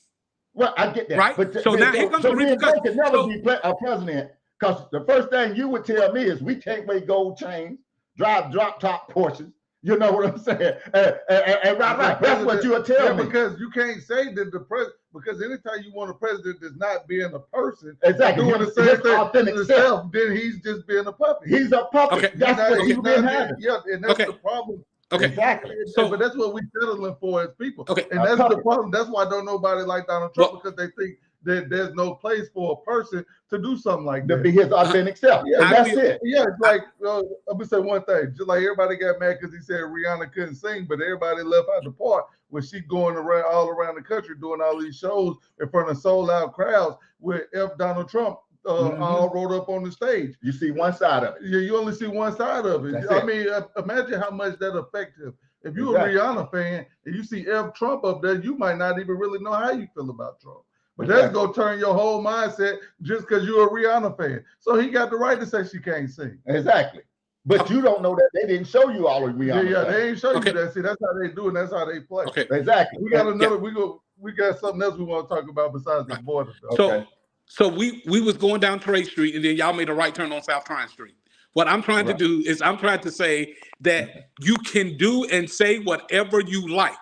Well, I get that. Right? But So now here comes the me and Bo repercussions. can never So- be a president because the first thing you would tell me is we can't wear gold chains, drive drop top Porsches. You know what I'm saying? And right. That's what you would tell me. Because you can't say that the president, because anytime you want a president that's not being a person, Exactly. doing the His same thing authentic to self. himself, then he's just being a puppet. He's a puppet. Okay. That's what He's you've been not- having. Yeah, and that's Okay. the problem. Okay. Exactly. So- but that's what we're settling for as people. Okay. And A that's the puppet. problem. That's why don't nobody like Donald Trump, Well- because they think that there's no place for a person to do something like To that. be his authentic self. Yeah, And that's feel- it. Yeah, it's like I'm gonna say one thing. Just like everybody got mad because he said Rihanna couldn't sing, but everybody left out the part where she going around all around the country doing all these shows in front of sold out crowds with Donald Trump all rolled up on the stage. You see one side of it. Yeah, you only see one side of it. That's I it. mean, imagine how much that affects him. If you're Exactly. a Rihanna fan and you see Trump up there, you might not even really know how you feel about Trump. But that's Exactly. gonna turn your whole mindset just because you're a Rihanna fan. So he got the right to say she can't sing. Exactly. But you don't know that they didn't show you all of Rihanna. Yeah, they ain't show Okay. you that. See, that's how they do it. That's how they play. Okay. Exactly. We got another. We got something else we want to talk about besides the border. Though. So, Okay. so we was going down Trade Street, and then y'all made a right turn on South Tryon Street. What I'm trying to Right. do is I'm trying to say that you can do and say whatever you like.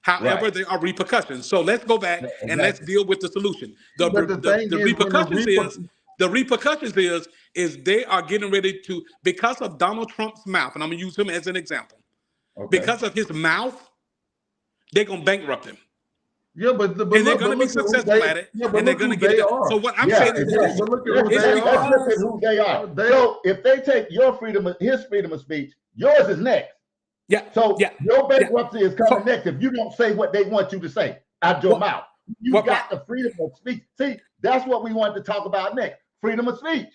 However, Right. there are repercussions. So let's go back and let's deal with the solution. The But the thing is, when the repercussions is they are getting ready to, because of Donald Trump's mouth, and I'm gonna use him as an example. Okay. Because of his mouth, they're gonna bankrupt him. Yeah, but And they're going to be successful at it, and they're going to get it done. So what I'm saying is exactly. this. But look at Let's who It's they look are. at who they are. They- So if they take your his freedom of speech, yours is next. Yeah. So Yeah. your bankruptcy is coming So- next if you don't say what they want you to say out your mouth. You what- got the freedom of speech. See, that's what we wanted to talk about next. Freedom of speech.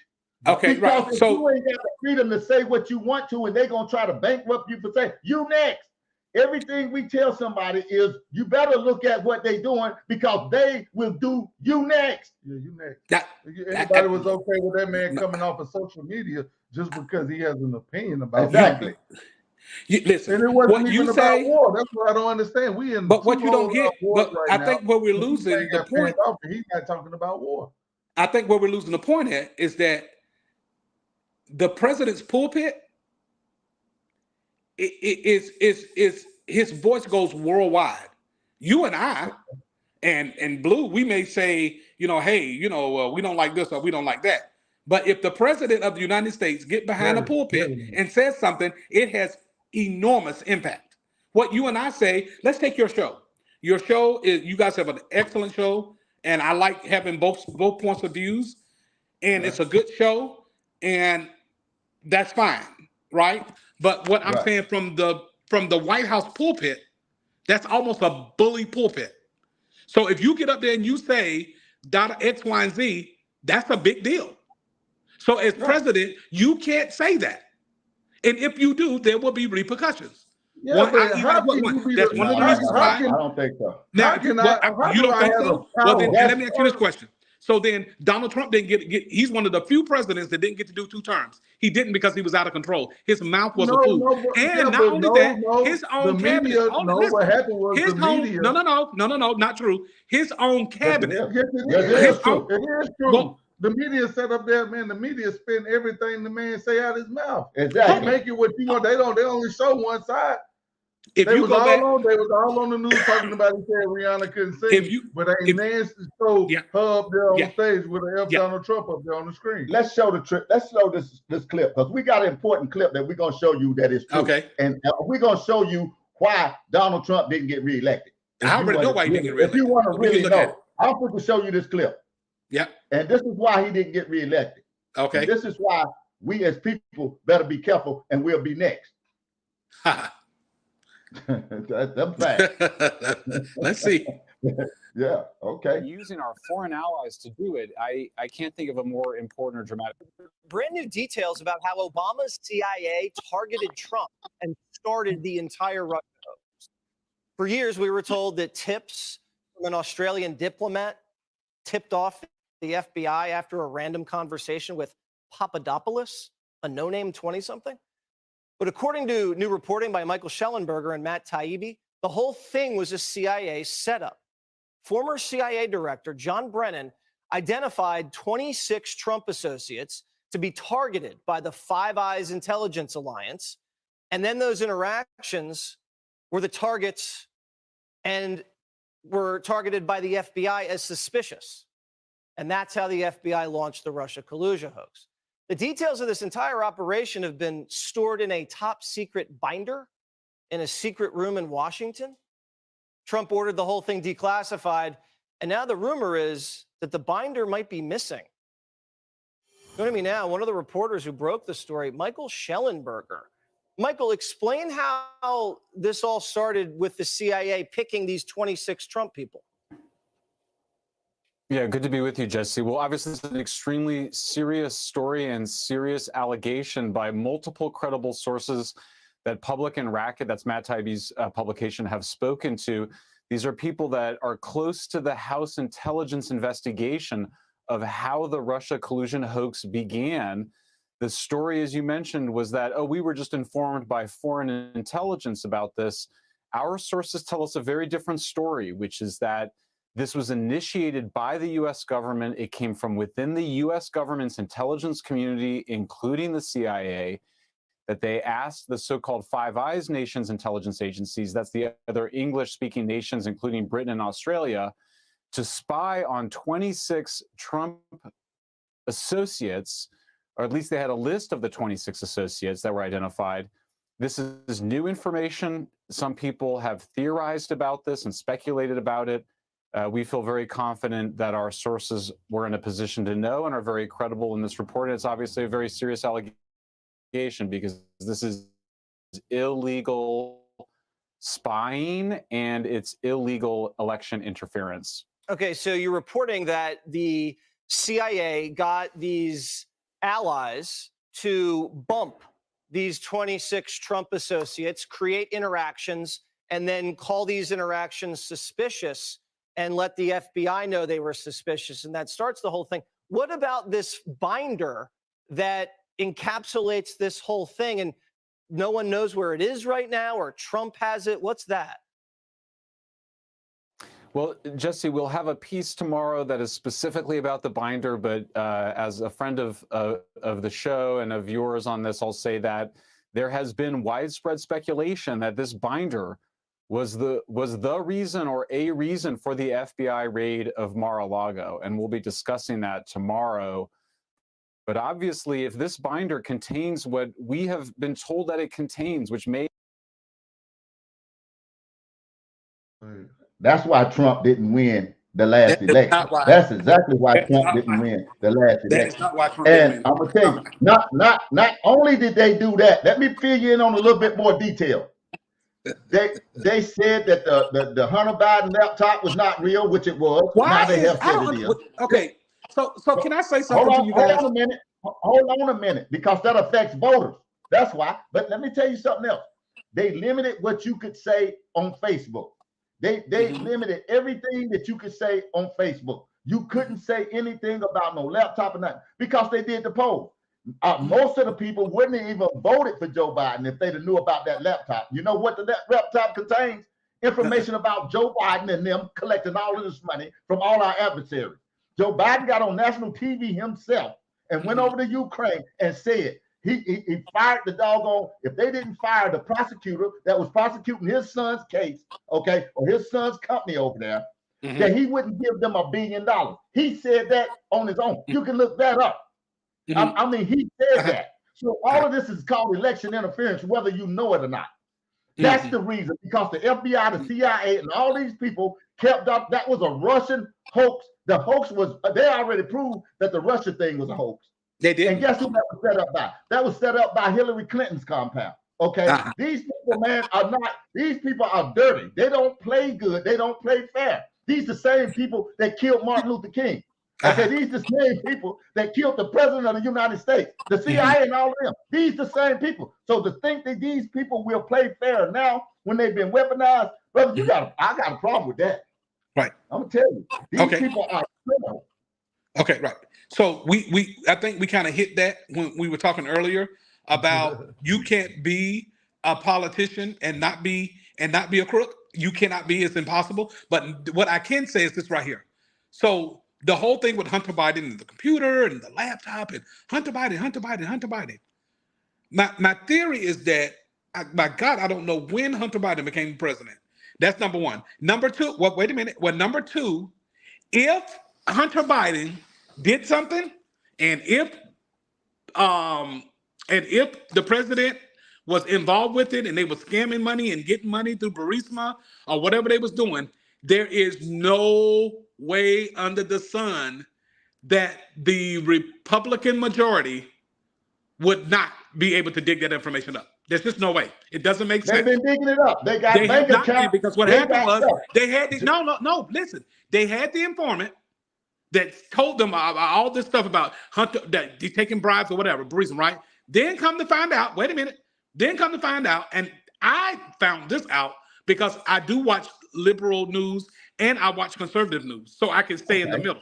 Okay, Because right. if So you ain't got the freedom to say what you want to, and they're gonna try to bankrupt you for saying you next. Everything we tell somebody is you better look at what they're doing because they will do you next. Yeah, you next. that, Anybody was okay with that man coming off of social media just because he has an opinion about Exactly. listen, And it wasn't what even you about say, war. That's what I don't understand. We in but what two you don't whole get, wars but right I now. think where we're He losing ain't the got point. pissed off and he's not talking about war. I think where we're losing the point at is that the president's pulpit is his voice goes worldwide. You and I and Blue, we may say, hey, we don't like this or we don't like that. But if the president of the United States get behind a pulpit and says something, it has enormous impact. What you and I say, let's take your show. Your show is, you guys have an excellent show, and I like having both points of views, and it's a good show, and that's fine, right? But what I'm saying from the White House pulpit, that's almost a bully pulpit. So if you get up there and you say data X, Y, and Z, that's a big deal. So as president, you can't say that. And if you do, there will be repercussions. Yeah, but how can you be that's one of the reasons why. I don't think so. Now, you don't think so? Well, then let me ask you this question. So then Donald Trump didn't get he's one of the few presidents that didn't get to do 2 terms. He didn't because he was out of control. His mouth was a fool. And not only that, his own cabinet. What happened was the media. No, not true. His own cabinet. Yes, it is true. It is true. Well, the media set up there, man. The media spin everything the man say out his mouth. Exactly. They make it what you want. They only show one side. If they you was go back, they was all on the news talking about it, saying Rihanna couldn't sing. But Nancy showed her up there on stage with an F Donald Trump up there on the screen. Let's show Let's show this clip, because we got an important clip that we're gonna show you that is true. Okay. And we're gonna show you why Donald Trump didn't get reelected. I already know why he didn't get reelected. If you want to really know, I'm going to show you this clip. Yeah. And this is why he didn't get reelected. Okay. And this is why we as people better be careful, and we'll be next. That's fact. Let's see. Yeah, okay. Using our foreign allies to do it, I can't think of a more important or dramatic. Brand new details about how Obama's CIA targeted Trump and started the entire Russia hoax. For years, we were told that tips from an Australian diplomat tipped off the FBI after a random conversation with Papadopoulos, a no-name 20-something. But according to new reporting by Michael Schellenberger and Matt Taibbi, the whole thing was a CIA setup. Former CIA Director John Brennan identified 26 Trump associates to be targeted by the Five Eyes Intelligence Alliance, and then those interactions were the targets and were targeted by the FBI as suspicious. And that's how the FBI launched the Russia collusion hoax. The details of this entire operation have been stored in a top secret binder in a secret room in Washington. Trump ordered the whole thing declassified, and now the rumor is that the binder might be missing. Joining me now, one of the reporters who broke the story, Michael Schellenberger. Michael, explain how this all started with the CIA picking these 26 Trump people. Yeah, good to be with you, Jesse. Well, obviously, this is an extremely serious story and serious allegation by multiple credible sources that Public and Racket, that's Matt Taibbi's publication, have spoken to. These are people that are close to the House intelligence investigation of how the Russia collusion hoax began. The story, as you mentioned, was that, we were just informed by foreign intelligence about this. Our sources tell us a very different story, which is that this was initiated by the U.S. government. It came from within the U.S. government's intelligence community, including the CIA, that they asked the so-called Five Eyes nations intelligence agencies, that's the other English-speaking nations, including Britain and Australia, to spy on 26 Trump associates, or at least they had a list of the 26 associates that were identified. This is new information. Some people have theorized about this and speculated about it. We feel very confident that our sources were in a position to know and are very credible in this report. And it's obviously a very serious allegation because this is illegal spying and it's illegal election interference. Okay, so you're reporting that the CIA got these allies to bump these 26 Trump associates, create interactions, and then call these interactions suspicious and let the FBI know they were suspicious, and that starts the whole thing. What about this binder that encapsulates this whole thing, and no one knows where it is right now, or Trump has it? What's that? Well, Jesse, we'll have a piece tomorrow that is specifically about the binder, but as a friend of the show and of yours on this, I'll say that there has been widespread speculation that this binder was the reason or a reason for the FBI raid of Mar-a-Lago, and we'll be discussing that tomorrow. But obviously, if this binder contains what we have been told that it contains, which may... That's why Trump didn't win the last election. That's exactly why Trump didn't win the last election. That is not why Trump And didn't I'm gonna tell you, not only did they do that, let me fill you in on a little bit more detail. They said that the Hunter Biden laptop was not real, which it was. Why now they is, have said it is. Okay, so can I say something to you guys? Hold on a minute, because that affects voters. That's why. But let me tell you something else. They limited what you could say on Facebook. They limited everything that you could say on Facebook. You couldn't say anything about no laptop or nothing because they did the poll. Most of the people wouldn't have even voted for Joe Biden if they'd have knew about that laptop. You know what the laptop contains? Information about Joe Biden and them collecting all of this money from all our adversaries. Joe Biden got on national TV himself and went over to Ukraine and said he fired the doggone, if they didn't fire the prosecutor that was prosecuting his son's case, okay, or his son's company over there, that he wouldn't give them $1 billion. He said that on his own. You can look that up. I mean, he said that. So all of this is called election interference, whether you know it or not. That's the reason, because the FBI, the CIA, and all these people kept up. That was a Russian hoax. The hoax was, they already proved that the Russia thing was a hoax. They did. And guess who that was set up by? That was set up by Hillary Clinton's compound. Okay. These people, man, these people are dirty. They don't play good. They don't play fair. These the same people that killed Martin Luther King. Okay, these the same people that killed the president of the United States, the CIA and all of them. These the same people. So to think that these people will play fair now when they've been weaponized, brother, I got a problem with that. Right. I'm gonna tell you, these people are criminal. Okay, right. So I think we kind of hit that when we were talking earlier about you can't be a politician and not be a crook. You cannot be. It's impossible. But what I can say is this right here. So the whole thing with Hunter Biden and the computer and the laptop and Hunter Biden. My theory is that, my God, I don't know when Hunter Biden became president. That's number one. Number two, well, wait a minute. Well, number two, if Hunter Biden did something, and if the president was involved with it and they were scamming money and getting money through Burisma or whatever they was doing, there is no way under the sun that the Republican majority would not be able to dig that information up. There's just no way. It doesn't make sense. They've been digging it up. They got bank accounts. Because what happened was they had listen. They had the informant that told them all this stuff about Hunter, that he's taking bribes or whatever, reason, right? Then come to find out, wait a minute. Then come to find out, and I found this out because I do watch liberal news and I watch conservative news, so I can stay in the middle.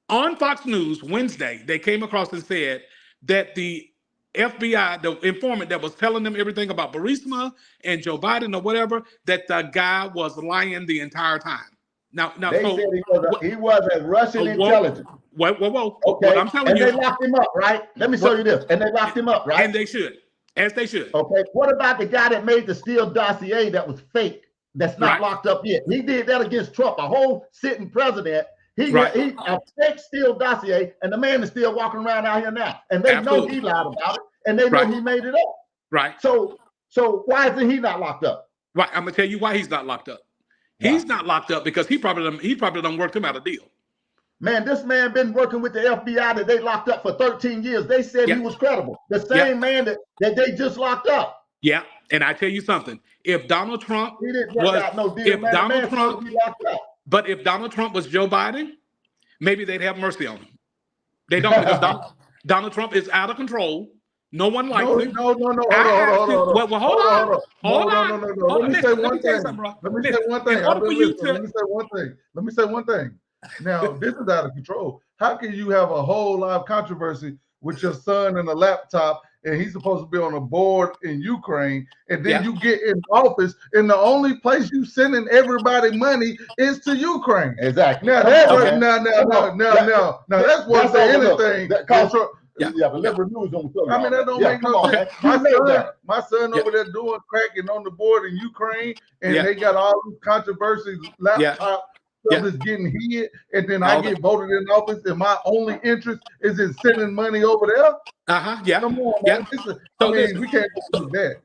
On Fox News Wednesday, they came across and said that the FBI, the informant that was telling them everything about Burisma and Joe Biden or whatever, that the guy was lying the entire time. Now, they said he was a Russian intelligence. Whoa. Okay. What I'm telling you, they locked him up, right? Let me show you this. And they locked him up, right? And they should, as they should. Okay. What about the guy that made the Steele dossier that was fake? That's not locked up yet. He did that against Trump, a whole sitting president. He a fake Steele dossier, and the man is still walking around out here now. And they know he lied about it, and they know he made it up. Right. So why isn't he not locked up? Right. I'm gonna tell you why he's not locked up. Wow. He's not locked up because he probably done worked him out a deal. Man, this man been working with the FBI that they locked up for 13 years. They said he was credible. The same man that they just locked up. Yeah, and I tell you something. If Donald Trump But if Donald Trump was Joe Biden, maybe they'd have mercy on him. They don't, because Donald Trump is out of control. No one likes him. No. Hold on. Let me say one thing. Now, this is out of control. How can you have a whole lot of controversy with your son and a laptop and he's supposed to be on a board in Ukraine, and then you get in office, and the only place you sending everybody money is to Ukraine. Exactly. Now that's worth anything. Yeah, but liberal news don't show you. I mean, that don't make no sense. My son over there doing cracking on the board in Ukraine, and they got all these controversies, laptop stuff is getting hit, and then I get voted in office, and my only interest is in sending money over there. Come on, man. We can't do that.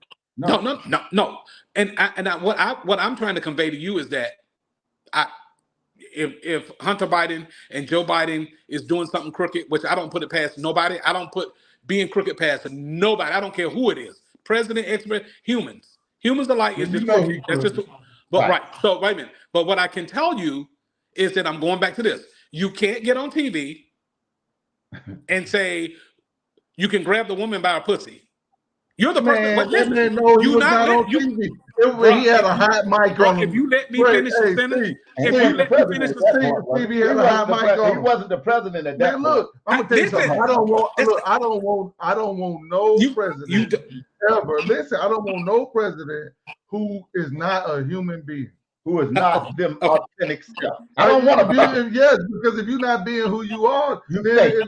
No. And what I'm trying to convey to you is that if Hunter Biden and Joe Biden is doing something crooked, which I don't put it past nobody, I don't put being crooked past nobody. I don't care who it is, president, expert, humans alike is just crooked. That's just. But right. So wait a minute. But what I can tell you is that I'm going back to this. You can't get on TV and say you can grab the woman by her pussy. You're the person. He was not on TV. He had a hot mic on him. If you let me finish the sentence, he wasn't the president at that point. Look, I'm gonna tell you something. I don't want no president ever. Listen, I don't want no president who is not a human being. Who is not them authentic stuff. I don't want to be. Yes, because if you're not being who you are, then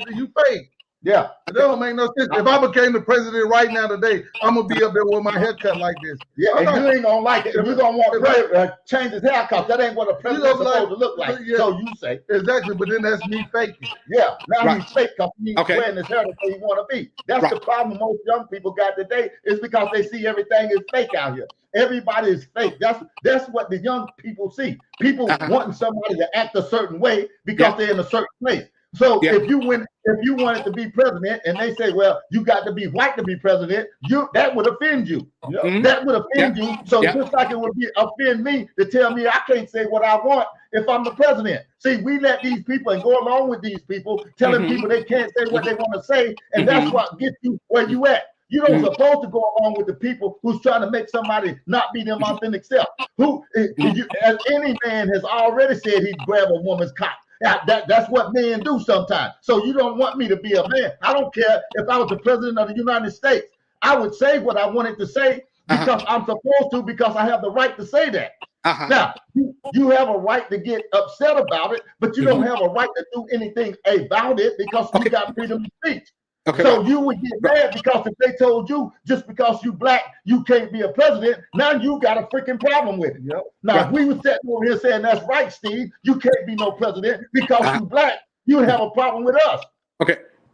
you fake. Yeah, that don't make no sense. If I became the president right now today, I'm gonna be up there with my haircut like this. Yeah, and you ain't gonna like it. You're gonna want to change his haircut. That ain't what a president's supposed to look like. So you say exactly, but then that's me faking. Yeah, now he's fake because he's wearing his hair the way he want to be. That's the problem most young people got today is because they see everything is fake out here. Everybody is fake. That's what the young people see. People wanting somebody to act a certain way because they're in a certain place. So if you wanted to be president and they say, well, you got to be white to be president, that would offend you. That would offend you. So just like it would offend me to tell me I can't say what I want if I'm the president. See, we let these people and go along with these people, telling people they can't say what they want to say, and that's what gets you where you at. You don't supposed to go along with the people who's trying to make somebody not be them authentic self. As any man has already said, he'd grab a woman's cock. That's what men do sometimes. So you don't want me to be a man. I don't care if I was the president of the United States. I would say what I wanted to say because I'm supposed to, because I have the right to say that. Now, you have a right to get upset about it, but you don't have a right to do anything about it because you got freedom of speech. So you would get mad because if they told you just because you black, you can't be a president, now you got a freaking problem with it. Now, if we were sitting over here saying, that's right, Steve, you can't be no president because you black, you would have a problem with us.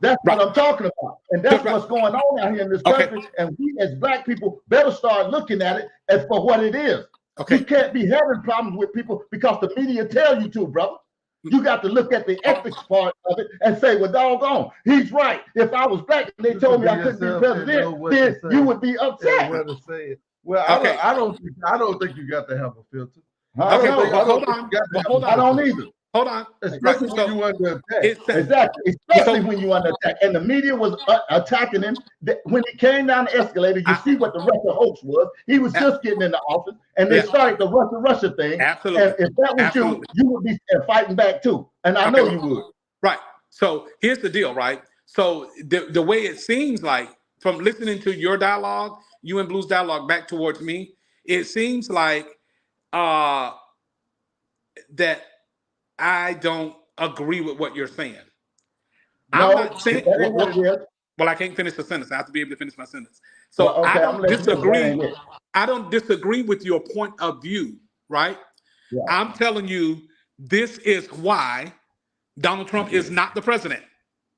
That's what I'm talking about. And that's what's going on out here in this country. And we as black people better start looking at it as for what it is. You can't be having problems with people because the media tell you to, brother. You got to look at the ethics part of it and say, well, doggone, he's right. If I was black and they told me I couldn't be president, then you would be upset. Well, I don't think you got to have a filter. I don't either. Hold on. Especially when you under attack. Exactly. Especially when you under attack. And the media was attacking him. When he came down the escalator, you see what the Russia hoax was. He was just getting into office, and they started the Russia thing. Absolutely. And if that was you would be fighting back too. And I know you would. Right. So here's the deal, right? So the way it seems like, from listening to your dialogue, you and Blue's dialogue back towards me, it seems like that I don't agree with what you're saying. No, I'm not saying. Well, I can't finish the sentence. I have to be able to finish my sentence. So I don't disagree. I don't disagree with your point of view, right? I'm telling you, this is why Donald Trump is not the president.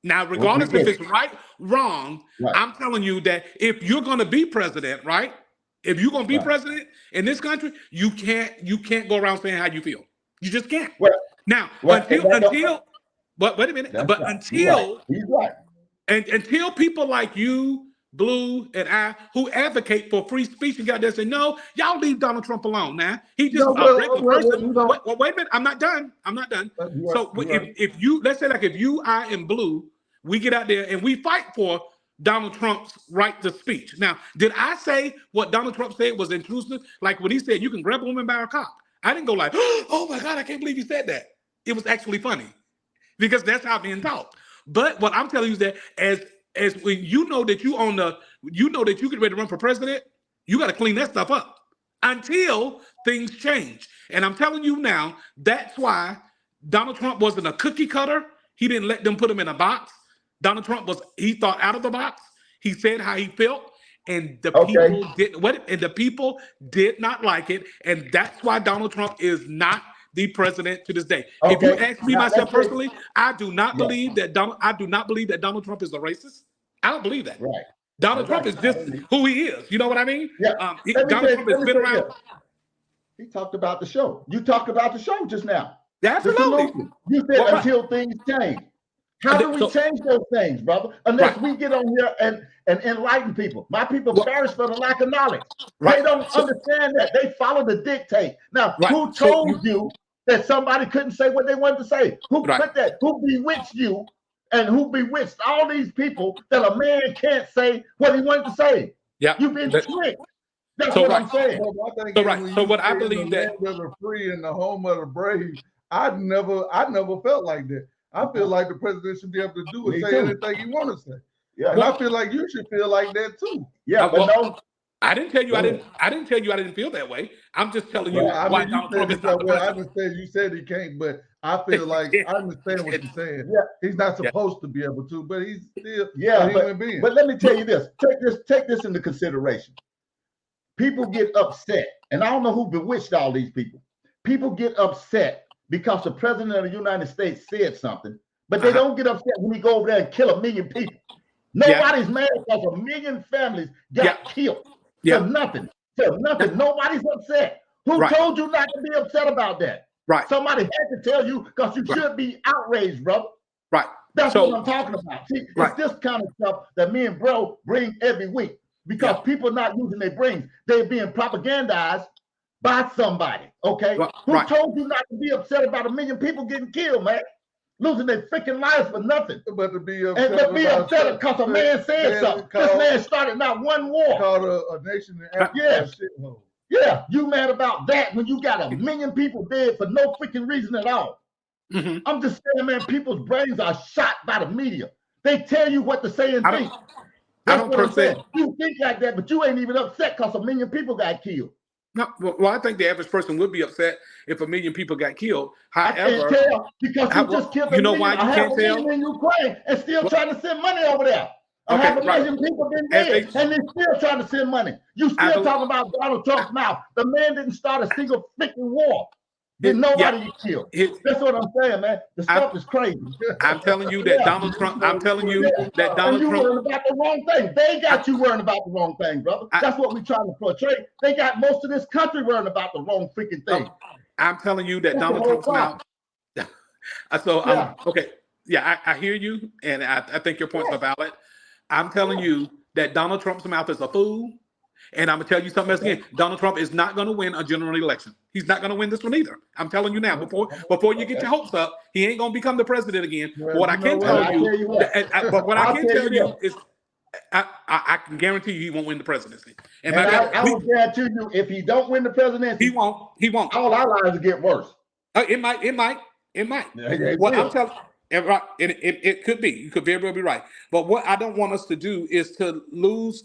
Now, regardless if it's right, wrong, I'm telling you that if you're going to be president, right? If you're going to be president in this country, you can't go around saying how you feel. You just can't. Now, but wait a minute. But until until people like you, Blue, and I, who advocate for free speech and got there say, no, y'all leave Donald Trump alone. Now he just a regular person. Wait a minute. I'm not done. So if you, let's say, like, if you, I, and Blue, we get out there and we fight for Donald Trump's right to speech. Now, did I say what Donald Trump said was intrusive? Like when he said you can grab a woman by her cock. I didn't go like, oh my God, I can't believe you said that. It was actually funny because that's how being taught. But what I'm telling you is that as when you know that you get ready to run for president, you got to clean that stuff up until things change. And I'm telling you now, that's why Donald Trump wasn't a cookie cutter. He didn't let them put him in a box. Donald Trump he thought out of the box. He said how he felt, and the people did not like it. And that's why Donald Trump is not the president to this day. If you ask me myself personally, I do not believe that Donald Trump is a racist. I don't believe that. Right. Donald Trump is just who he is. You know what I mean? Yeah. Donald Trump has been around. He talked about the show. You talked about the show just now. Absolutely. You said until things change. How do we change those things, brother? Unless we get on here and enlighten people. My people perish for the lack of knowledge. They don't understand that. They follow the dictate. Now, who told you that somebody couldn't say what they wanted to say? Who put that? Who bewitched you? And who bewitched all these people that a man can't say what he wanted to say? Yeah, you've been tricked. That's what I'm saying. So what I believe that the land of the free and the home of the brave, I never felt like that. I feel like the president should be able to do and say anything he want to say. Yeah, and I feel like you should feel like that too. Yeah, but no. I didn't tell you I didn't feel that way. I'm just telling you why Donald Trump is not the president. I understand you said he can't, but I feel like I understand what you're saying. Yeah, he's not supposed to be able to, but he's still a human being. But let me tell you this. Take this into consideration. People get upset, and I don't know who bewitched all these people. People get upset because the president of the United States said something, but they don't get upset when we go over there and kill 1 million people. Nobody's mad because 1 million families got killed. For nothing. For nothing. Nobody's upset. Who told you not to be upset about that? Right. Somebody had to tell you because you should be outraged, brother. Right. That's what I'm talking about. See, it's this kind of stuff that me and bro bring every week because people not using their brains. They're being propagandized by somebody. Okay. Who told you not to be upset about 1 million people getting killed, man? Losing their freaking lives for nothing. But to be upset, because a man said something. This man started not one war. Called a nation in Africa shithole. Yeah, you mad about that when you got 1 million people dead for no freaking reason at all. I'm just saying, man, people's brains are shot by the media. They tell you what to say and think. I don't percent. You think like that, but you ain't even upset because 1 million people got killed. No, well, I think the average person would be upset if 1 million people got killed. However, I can't tell because you just killed you know why you can't tell? In Ukraine and still trying to send money over there. I have 1 million people been dead, and they're still trying to send money. You still talking about Donald Trump's mouth. The man didn't start a single freaking war. Did nobody get killed? That's what I'm saying, man. The stuff is crazy. I'm telling you that Donald Trump. I'm telling you that Donald Trump. Worrying about the wrong thing. They got you worrying about the wrong thing, brother. That's what we're trying to portray. They got most of this country worrying about the wrong freaking thing. I'm telling you that Donald Trump's mouth. Okay. Yeah, I hear you, and I think your points are valid. I'm telling you that Donald Trump's mouth is a fool. And I'm going to tell you something else again. Donald Trump is not going to win a general election. He's not going to win this one either. I'm telling you now, before you get your hopes up, he ain't going to become the president again. Well, what I can tell you, but what I can tell you is I can guarantee you he won't win the presidency. And I will guarantee you if he don't win the presidency, he won't. All our lives will get worse. It might. What I'm telling it could be. You could very well be right. But what I don't want us to do is to lose.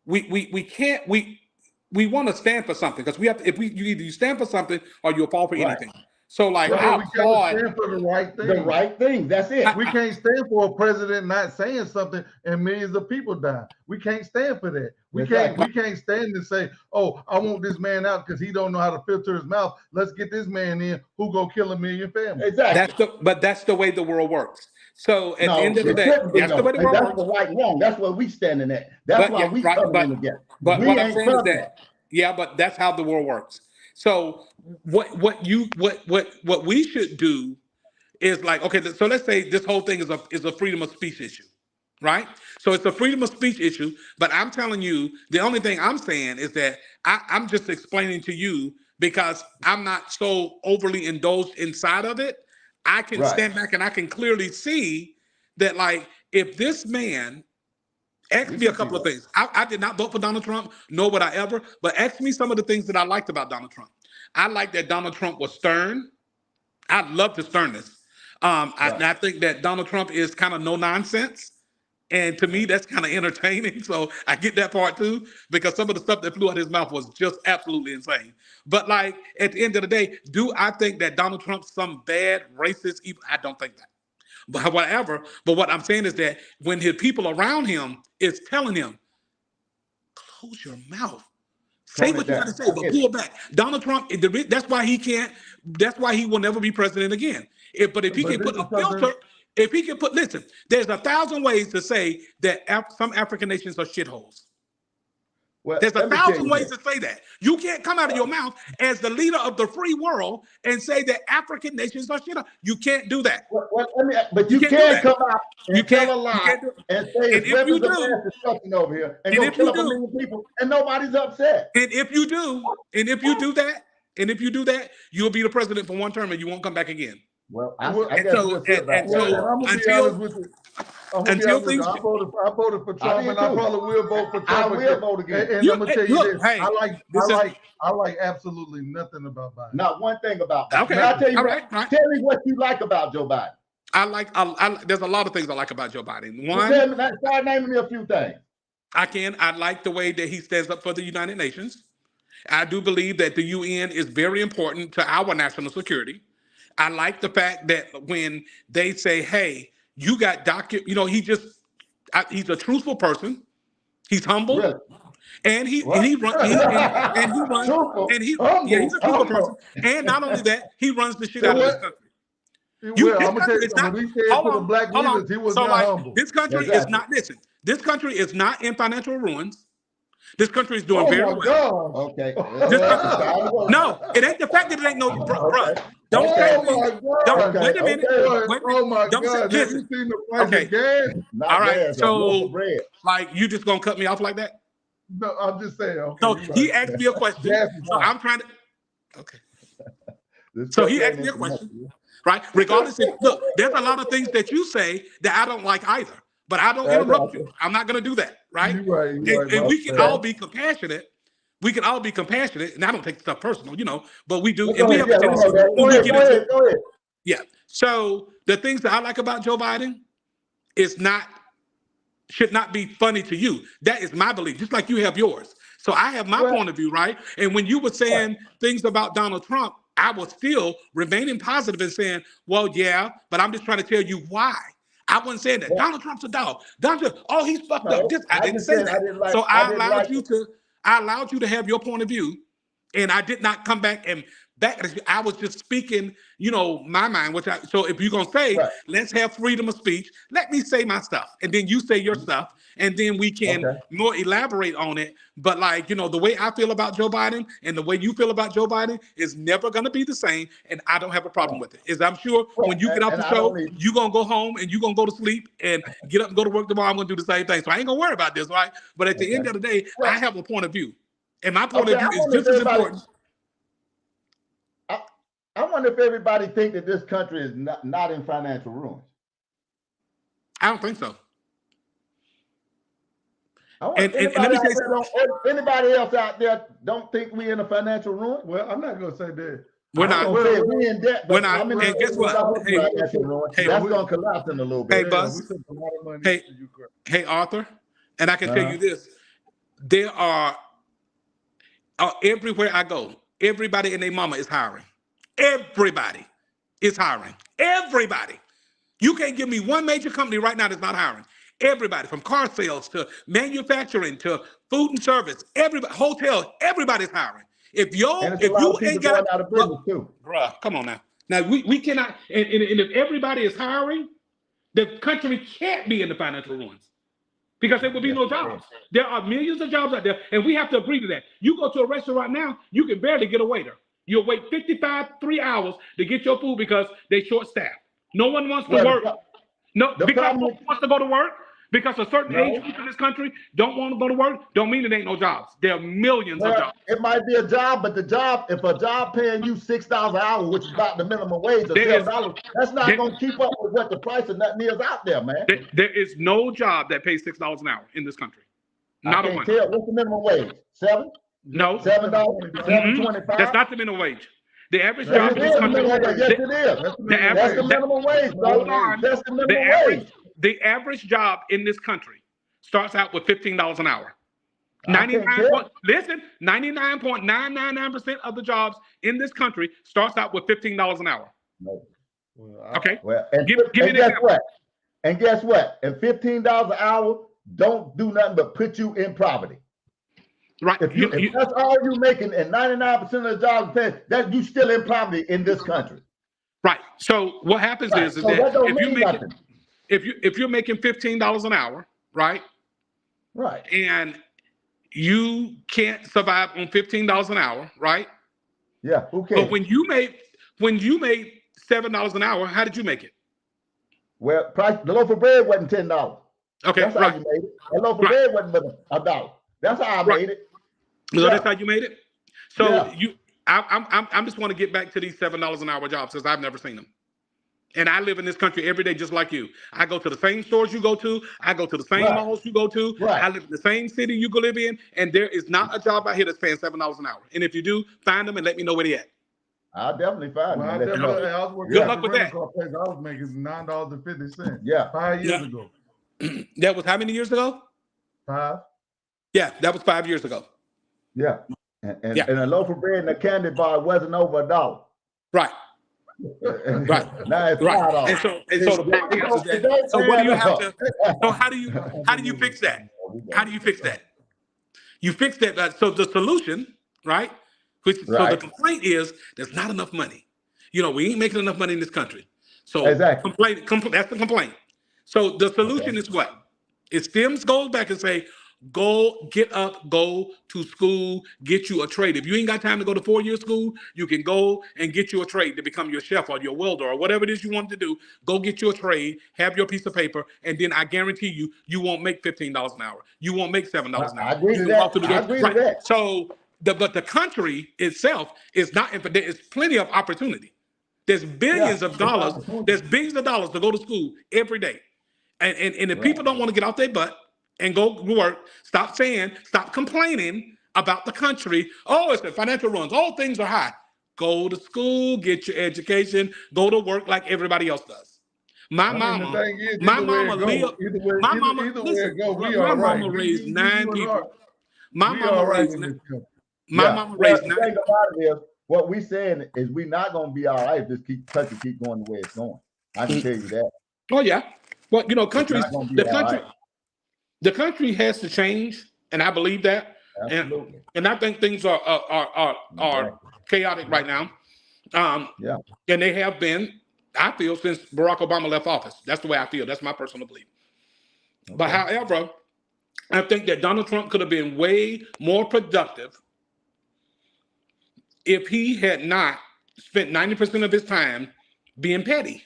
We can't want to stand for something because we have to, you either stand for something or you'll fall for anything. So like we can't stand for the right thing. The right thing. That's it. We can't stand for a president not saying something and millions of people die. We can't stand for that. We can't stand and say, oh, I want this man out because he don't know how to filter his mouth. Let's get this man in who go kill 1 million families. Exactly. That's the way the world works. So at the end of the day, that's the way the world works. That's the right wrong. That's where we standing at. That's why we coming together. But what I'm saying is that, but that's how the world works. So what we should do is like, okay, so let's say this whole thing is a freedom of speech issue, right? So it's a freedom of speech issue, but I'm telling you, the only thing I'm saying is that I'm just explaining to you because I'm not so overly indulged inside of it. I can stand back and I can clearly see that, like, if this man asked me a couple of things. I did not vote for Donald Trump, nor would I ever, but ask me some of the things that I liked about Donald Trump. I like that Donald Trump was stern. I love the sternness. I think that Donald Trump is kind of no nonsense. And to me, that's kind of entertaining. So I get that part too, because some of the stuff that flew out his mouth was just absolutely insane. But like at the end of the day, do I think that Donald Trump's some bad racist evil? I don't think that. But whatever. But what I'm saying is that when his people around him is telling him, close your mouth. Say what you got to say, but pull back. Donald Trump, that's why he can't, that's why he will never be president again. But if he can put a filter, if he can put, listen, there's 1,000 ways to say that some African nations are shitholes. Well, there's 1,000 ways to say that. You can't come out of your mouth as the leader of the free world and say that African nations are shitholes. You can't do that. But you can't come out and tell a lie and say it's weapons of mass destruction over here and go kill 1 million people and nobody's upset. And if you do that, you'll be the president for 1 term and you won't come back again. Well, I guess I'm gonna be honest with you. Until things, I voted for Trump, and I probably will vote for Trump. I will vote again. And I'm gonna tell you this: I like absolutely nothing about Biden. Not one thing about Biden. Okay, I'll tell you. Tell me what you like about Joe Biden. There's a lot of things I like about Joe Biden. One, start naming me a few things. I like the way that he stands up for the United Nations. I do believe that the UN is very important to our national security. I like the fact that when they say, "Hey, you got he's a truthful person. He's humble, really? and he's a truthful person. And not only that, he runs the shit out of this country. I'm gonna tell you something. When he said to the black leaders, he was not humble. This country is not. Listen, this country is not in financial ruins. This country is doing very well. Okay. No, it ain't the fact that it ain't no, bro. Don't say wait a minute. Oh my God! Have you seen the price of gas? All right. So, like, you just gonna cut me off like that? No, I'm just saying. Okay, so he asked me a question. So I'm trying to. Okay. So he asked me a question, right? Regardless, look, there's a lot of things that you say that I don't like either. But I don't interrupt you. I'm not going to do that, right? You're right, and we can all be compassionate. We can all be compassionate, and I don't take stuff personal, but we do. And we have a tendency. Go ahead. Yeah. So the things that I like about Joe Biden should not be funny to you. That is my belief, just like you have yours. So I have my point of view, right? And when you were saying things about Donald Trump, I was still remaining positive and saying, well, yeah, but I'm just trying to tell you why. I wasn't saying that. Donald Trump's a dog. Donald Trump, he's fucked up. I didn't say that. So I allowed you to have your point of view, and I did not come back and I was just speaking, my mind. So if you're gonna say, let's have freedom of speech, let me say my stuff, and then you say your stuff, and then we can more elaborate on it. But the way I feel about Joe Biden and the way you feel about Joe Biden is never gonna be the same, and I don't have a problem with it. I'm sure when you get off the show, you're gonna go home and you're gonna go to sleep and get up and go to work tomorrow. I'm gonna do the same thing. So I ain't gonna worry about this, right? But at the end of the day, I have a point of view, and my point of view is just as important. I wonder if everybody think that this country is not in financial ruin. I don't think so. Anybody else out there don't think we in a financial ruin? Well, I'm not gonna say that. We're not. We in debt. And guess what? That's gonna collapse in a little bit. Hey, Buzz. Hey, Arthur. And I can tell you this: there are everywhere I go, everybody and their mama is hiring. Everybody is hiring. Everybody. You can't give me one major company right now that's not hiring. Everybody, from car sales to manufacturing to food and service, everybody, hotel, everybody's hiring. If you ain't got out of business too, bruh, come on now. Now we cannot. And if everybody is hiring, the country can't be in the financial ruins because there will be no jobs. There are millions of jobs out there, and we have to agree to that. You go to a restaurant now, you can barely get a waiter. You'll wait 3 hours to get your food because they short staffed. No one wants to work. No, because no one wants to go to work. Because a certain age group in this country don't want to go to work, don't mean it ain't no jobs. There are millions of jobs. It might be a job, but if a job paying you $6 an hour, which is about the minimum wage of $7, that's not going to keep up with what the price of nothing is out there, man. There is no job that pays $6 an hour in this country. Not a one. What's the minimum wage? $7? No. $7? $7.25? That's not the minimum wage. The average job in this country. Yes, it is. That's the minimum wage, bro. That's the minimum wage. The average job in this country starts out with $15 an hour. I can't tell. 99.999% of the jobs in this country starts out with $15 an hour. No. Okay. Well, and, Give me and an guess example. what? And guess what? And $15 an hour don't do nothing but put you in poverty. Right. If that's all you're making, and 99% of the jobs pay, that you still in poverty in this country. Right. So what happens is So that don't if you mean make nothing. if you're making $15 an hour, right? Right. And you can't survive on $15 an hour, right? Yeah. Who cares? But when you made $7 an hour, how did you make it? Well, the loaf of bread wasn't $10. Okay, That's how right. you made it. The loaf of bread wasn't but $1. That's how I made it. So that's how you made it. So Yeah. I'm just want to get back to these $7 an hour jobs because I've never seen them. And I live in this country every day just like you. I go to the same stores you go to. I go to the same malls you go to. Right. I live in the same city you live in. And there is not a job out here that's paying $7 an hour. And if you do, find them and let me know where they at. I'll definitely find them. Well, and let you know. Good luck with that. I was making $9.50. Yeah. 5 years ago. That was how many years ago? 5. Yeah, that was 5 years ago. Yeah. And a loaf of bread and a candy bar wasn't over $1. Right. Right. Now it's Right. $5. And so the point is that, so what do you have to, so how do you fix that? How do you fix that? You fix that. So the solution, right? So the complaint is there's not enough money. You know, we ain't making enough money in this country. So exactly. That's the complaint. So the solution is what? It goes back and say, go get up, go to school, get you a trade. If you ain't got time to go to 4-year school, you can go and get you a trade to become your chef or your welder or whatever it is you want to do. Go get you a trade, have your piece of paper, and then I guarantee you won't make $15 an hour. You won't make $7 an hour. I agree to that. I agree to that. So, but the country itself is not. There's plenty of opportunity. There's billions of dollars. There's billions of dollars to go to school every day, and if people don't want to get off their butt and go to work, stop complaining about the country. Oh, it's the financial runs. All things are high. Go to school, get your education, go to work like everybody else does. My mama raised 9 people. My mama raised 9 people. The thing about it is, what we saying is we're not going to be all right if this country keep going the way it's going. I can tell you that. Oh yeah, well, you know, the country has to change, and I believe that. Absolutely. And I think things are chaotic right now. And they have been, I feel, since Barack Obama left office. That's the way I feel. That's my personal belief. Okay. But however, I think that Donald Trump could have been way more productive if he had not spent 90% of his time being petty.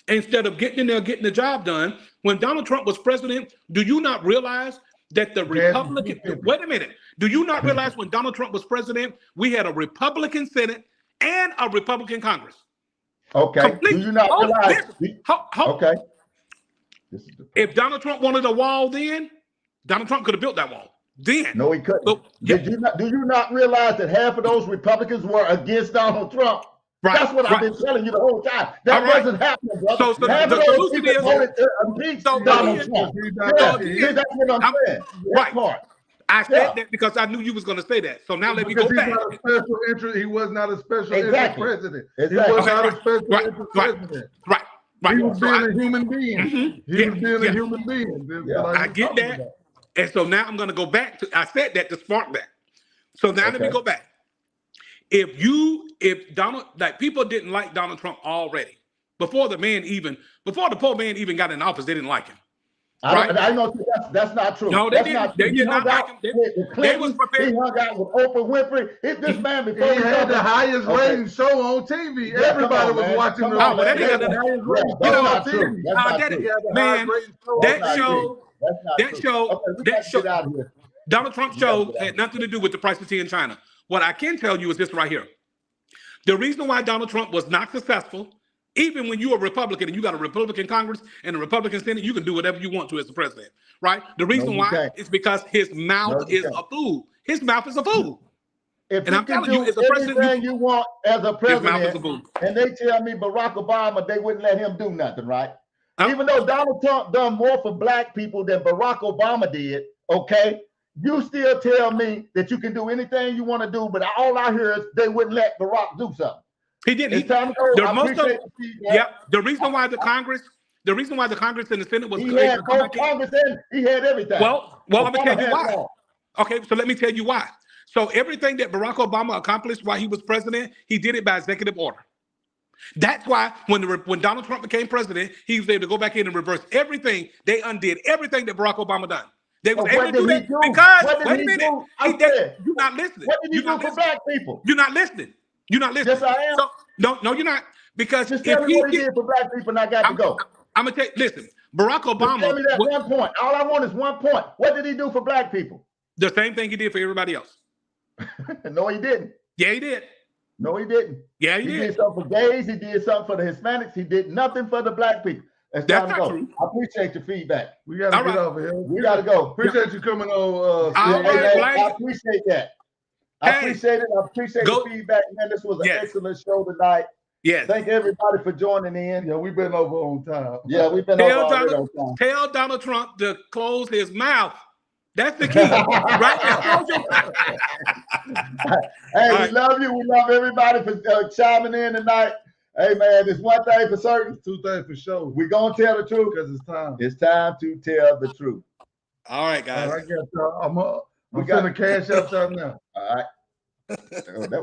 Instead of getting in there, getting the job done. When Donald Trump was president, do you not realize that the Republican, wait a minute, do you not realize when Donald Trump was president, we had a Republican Senate and a Republican Congress? Okay. Do you not realize? Okay. If Donald Trump wanted a wall then, Donald Trump could have built that wall. Then. No, he couldn't. So, do you not realize that half of those Republicans were against Donald Trump? Right. That's what I've been telling you the whole time. That wasn't happening, brother. So the solution is voted to impeach Donald Trump. That's what I'm saying. Right. I said that because I knew you was going to say that. So now let me go back. Not a special interest. He was not a special interest president. Exactly. He was not a special interest president. Right. He was being a human being. He was being a human being. I get that. And so now I'm going to go back to, I said that to spark that. So now let me go back. If Donald, like people didn't like Donald Trump already, before the poor man even got in office, they didn't like him. I know that's not true. No, they didn't. They did not like him. They was prepared. He hung out with Oprah Winfrey. This man before he had the highest rating show on TV. Everybody was watching him. Oh, that ain't got the highest rating. You know what I'm saying? Man, that show. Donald Trump's show had nothing to do with the price of tea in China. What I can tell you is this right here. The reason why Donald Trump was not successful, even when you're a Republican and you got a Republican Congress and a Republican Senate, you can do whatever you want to as the president, right? The reason why is because his mouth is a fool. His mouth is a fool. And I'm telling you, as a president, you want as a president, and they tell me Barack Obama, they wouldn't let him do nothing, right? Even though Donald Trump done more for black people than Barack Obama did, okay, you still tell me that you can do anything you want to do, but all I hear is they wouldn't let Barack do something. He didn't. It's time to go. I Most of, appreciate the feedback. yeah, the reason why the Congress and the Senate was He able had to come both back in. Congress and he had everything. Well, I'm gonna Obama tell you had why. all. Okay, so let me tell you why. So everything that Barack Obama accomplished while he was president, he did it by executive order. That's why when Donald Trump became president, he was able to go back in and reverse everything. They undid everything that Barack Obama done. They was able to do that because, wait a minute, you're not listening. What did he do for black people? You're not listening. You're not listening. Yes, I am. So, no, you're not. Because just tell me what he did for black people and I got to go. I'm going to tell you, listen, Barack Obama. Just tell me that one point. All I want is one point. What did he do for black people? The same thing he did for everybody else. No, he didn't. Yeah, he did. No, he didn't. Yeah, he did. He did something for gays. He did something for the Hispanics. He did nothing for the black people. That's not true. I appreciate your feedback. We got to get over here. We got to go. Appreciate you coming on. I appreciate that. I appreciate it. I appreciate the feedback, man. This was an excellent show tonight. Yes. Thank everybody for joining in. Yeah, we've been over on time. Yeah, we've been over on time. Tell Donald Trump to close his mouth. That's the key. Right now. Close your mouth. Hey, we love you. We love everybody for chiming in tonight. Hey, man, it's one thing for certain. Two things for sure. We're going to tell the truth. Because it's time. It's time to tell the truth. All right, guys. I guess I'm going to cash up there now. All right.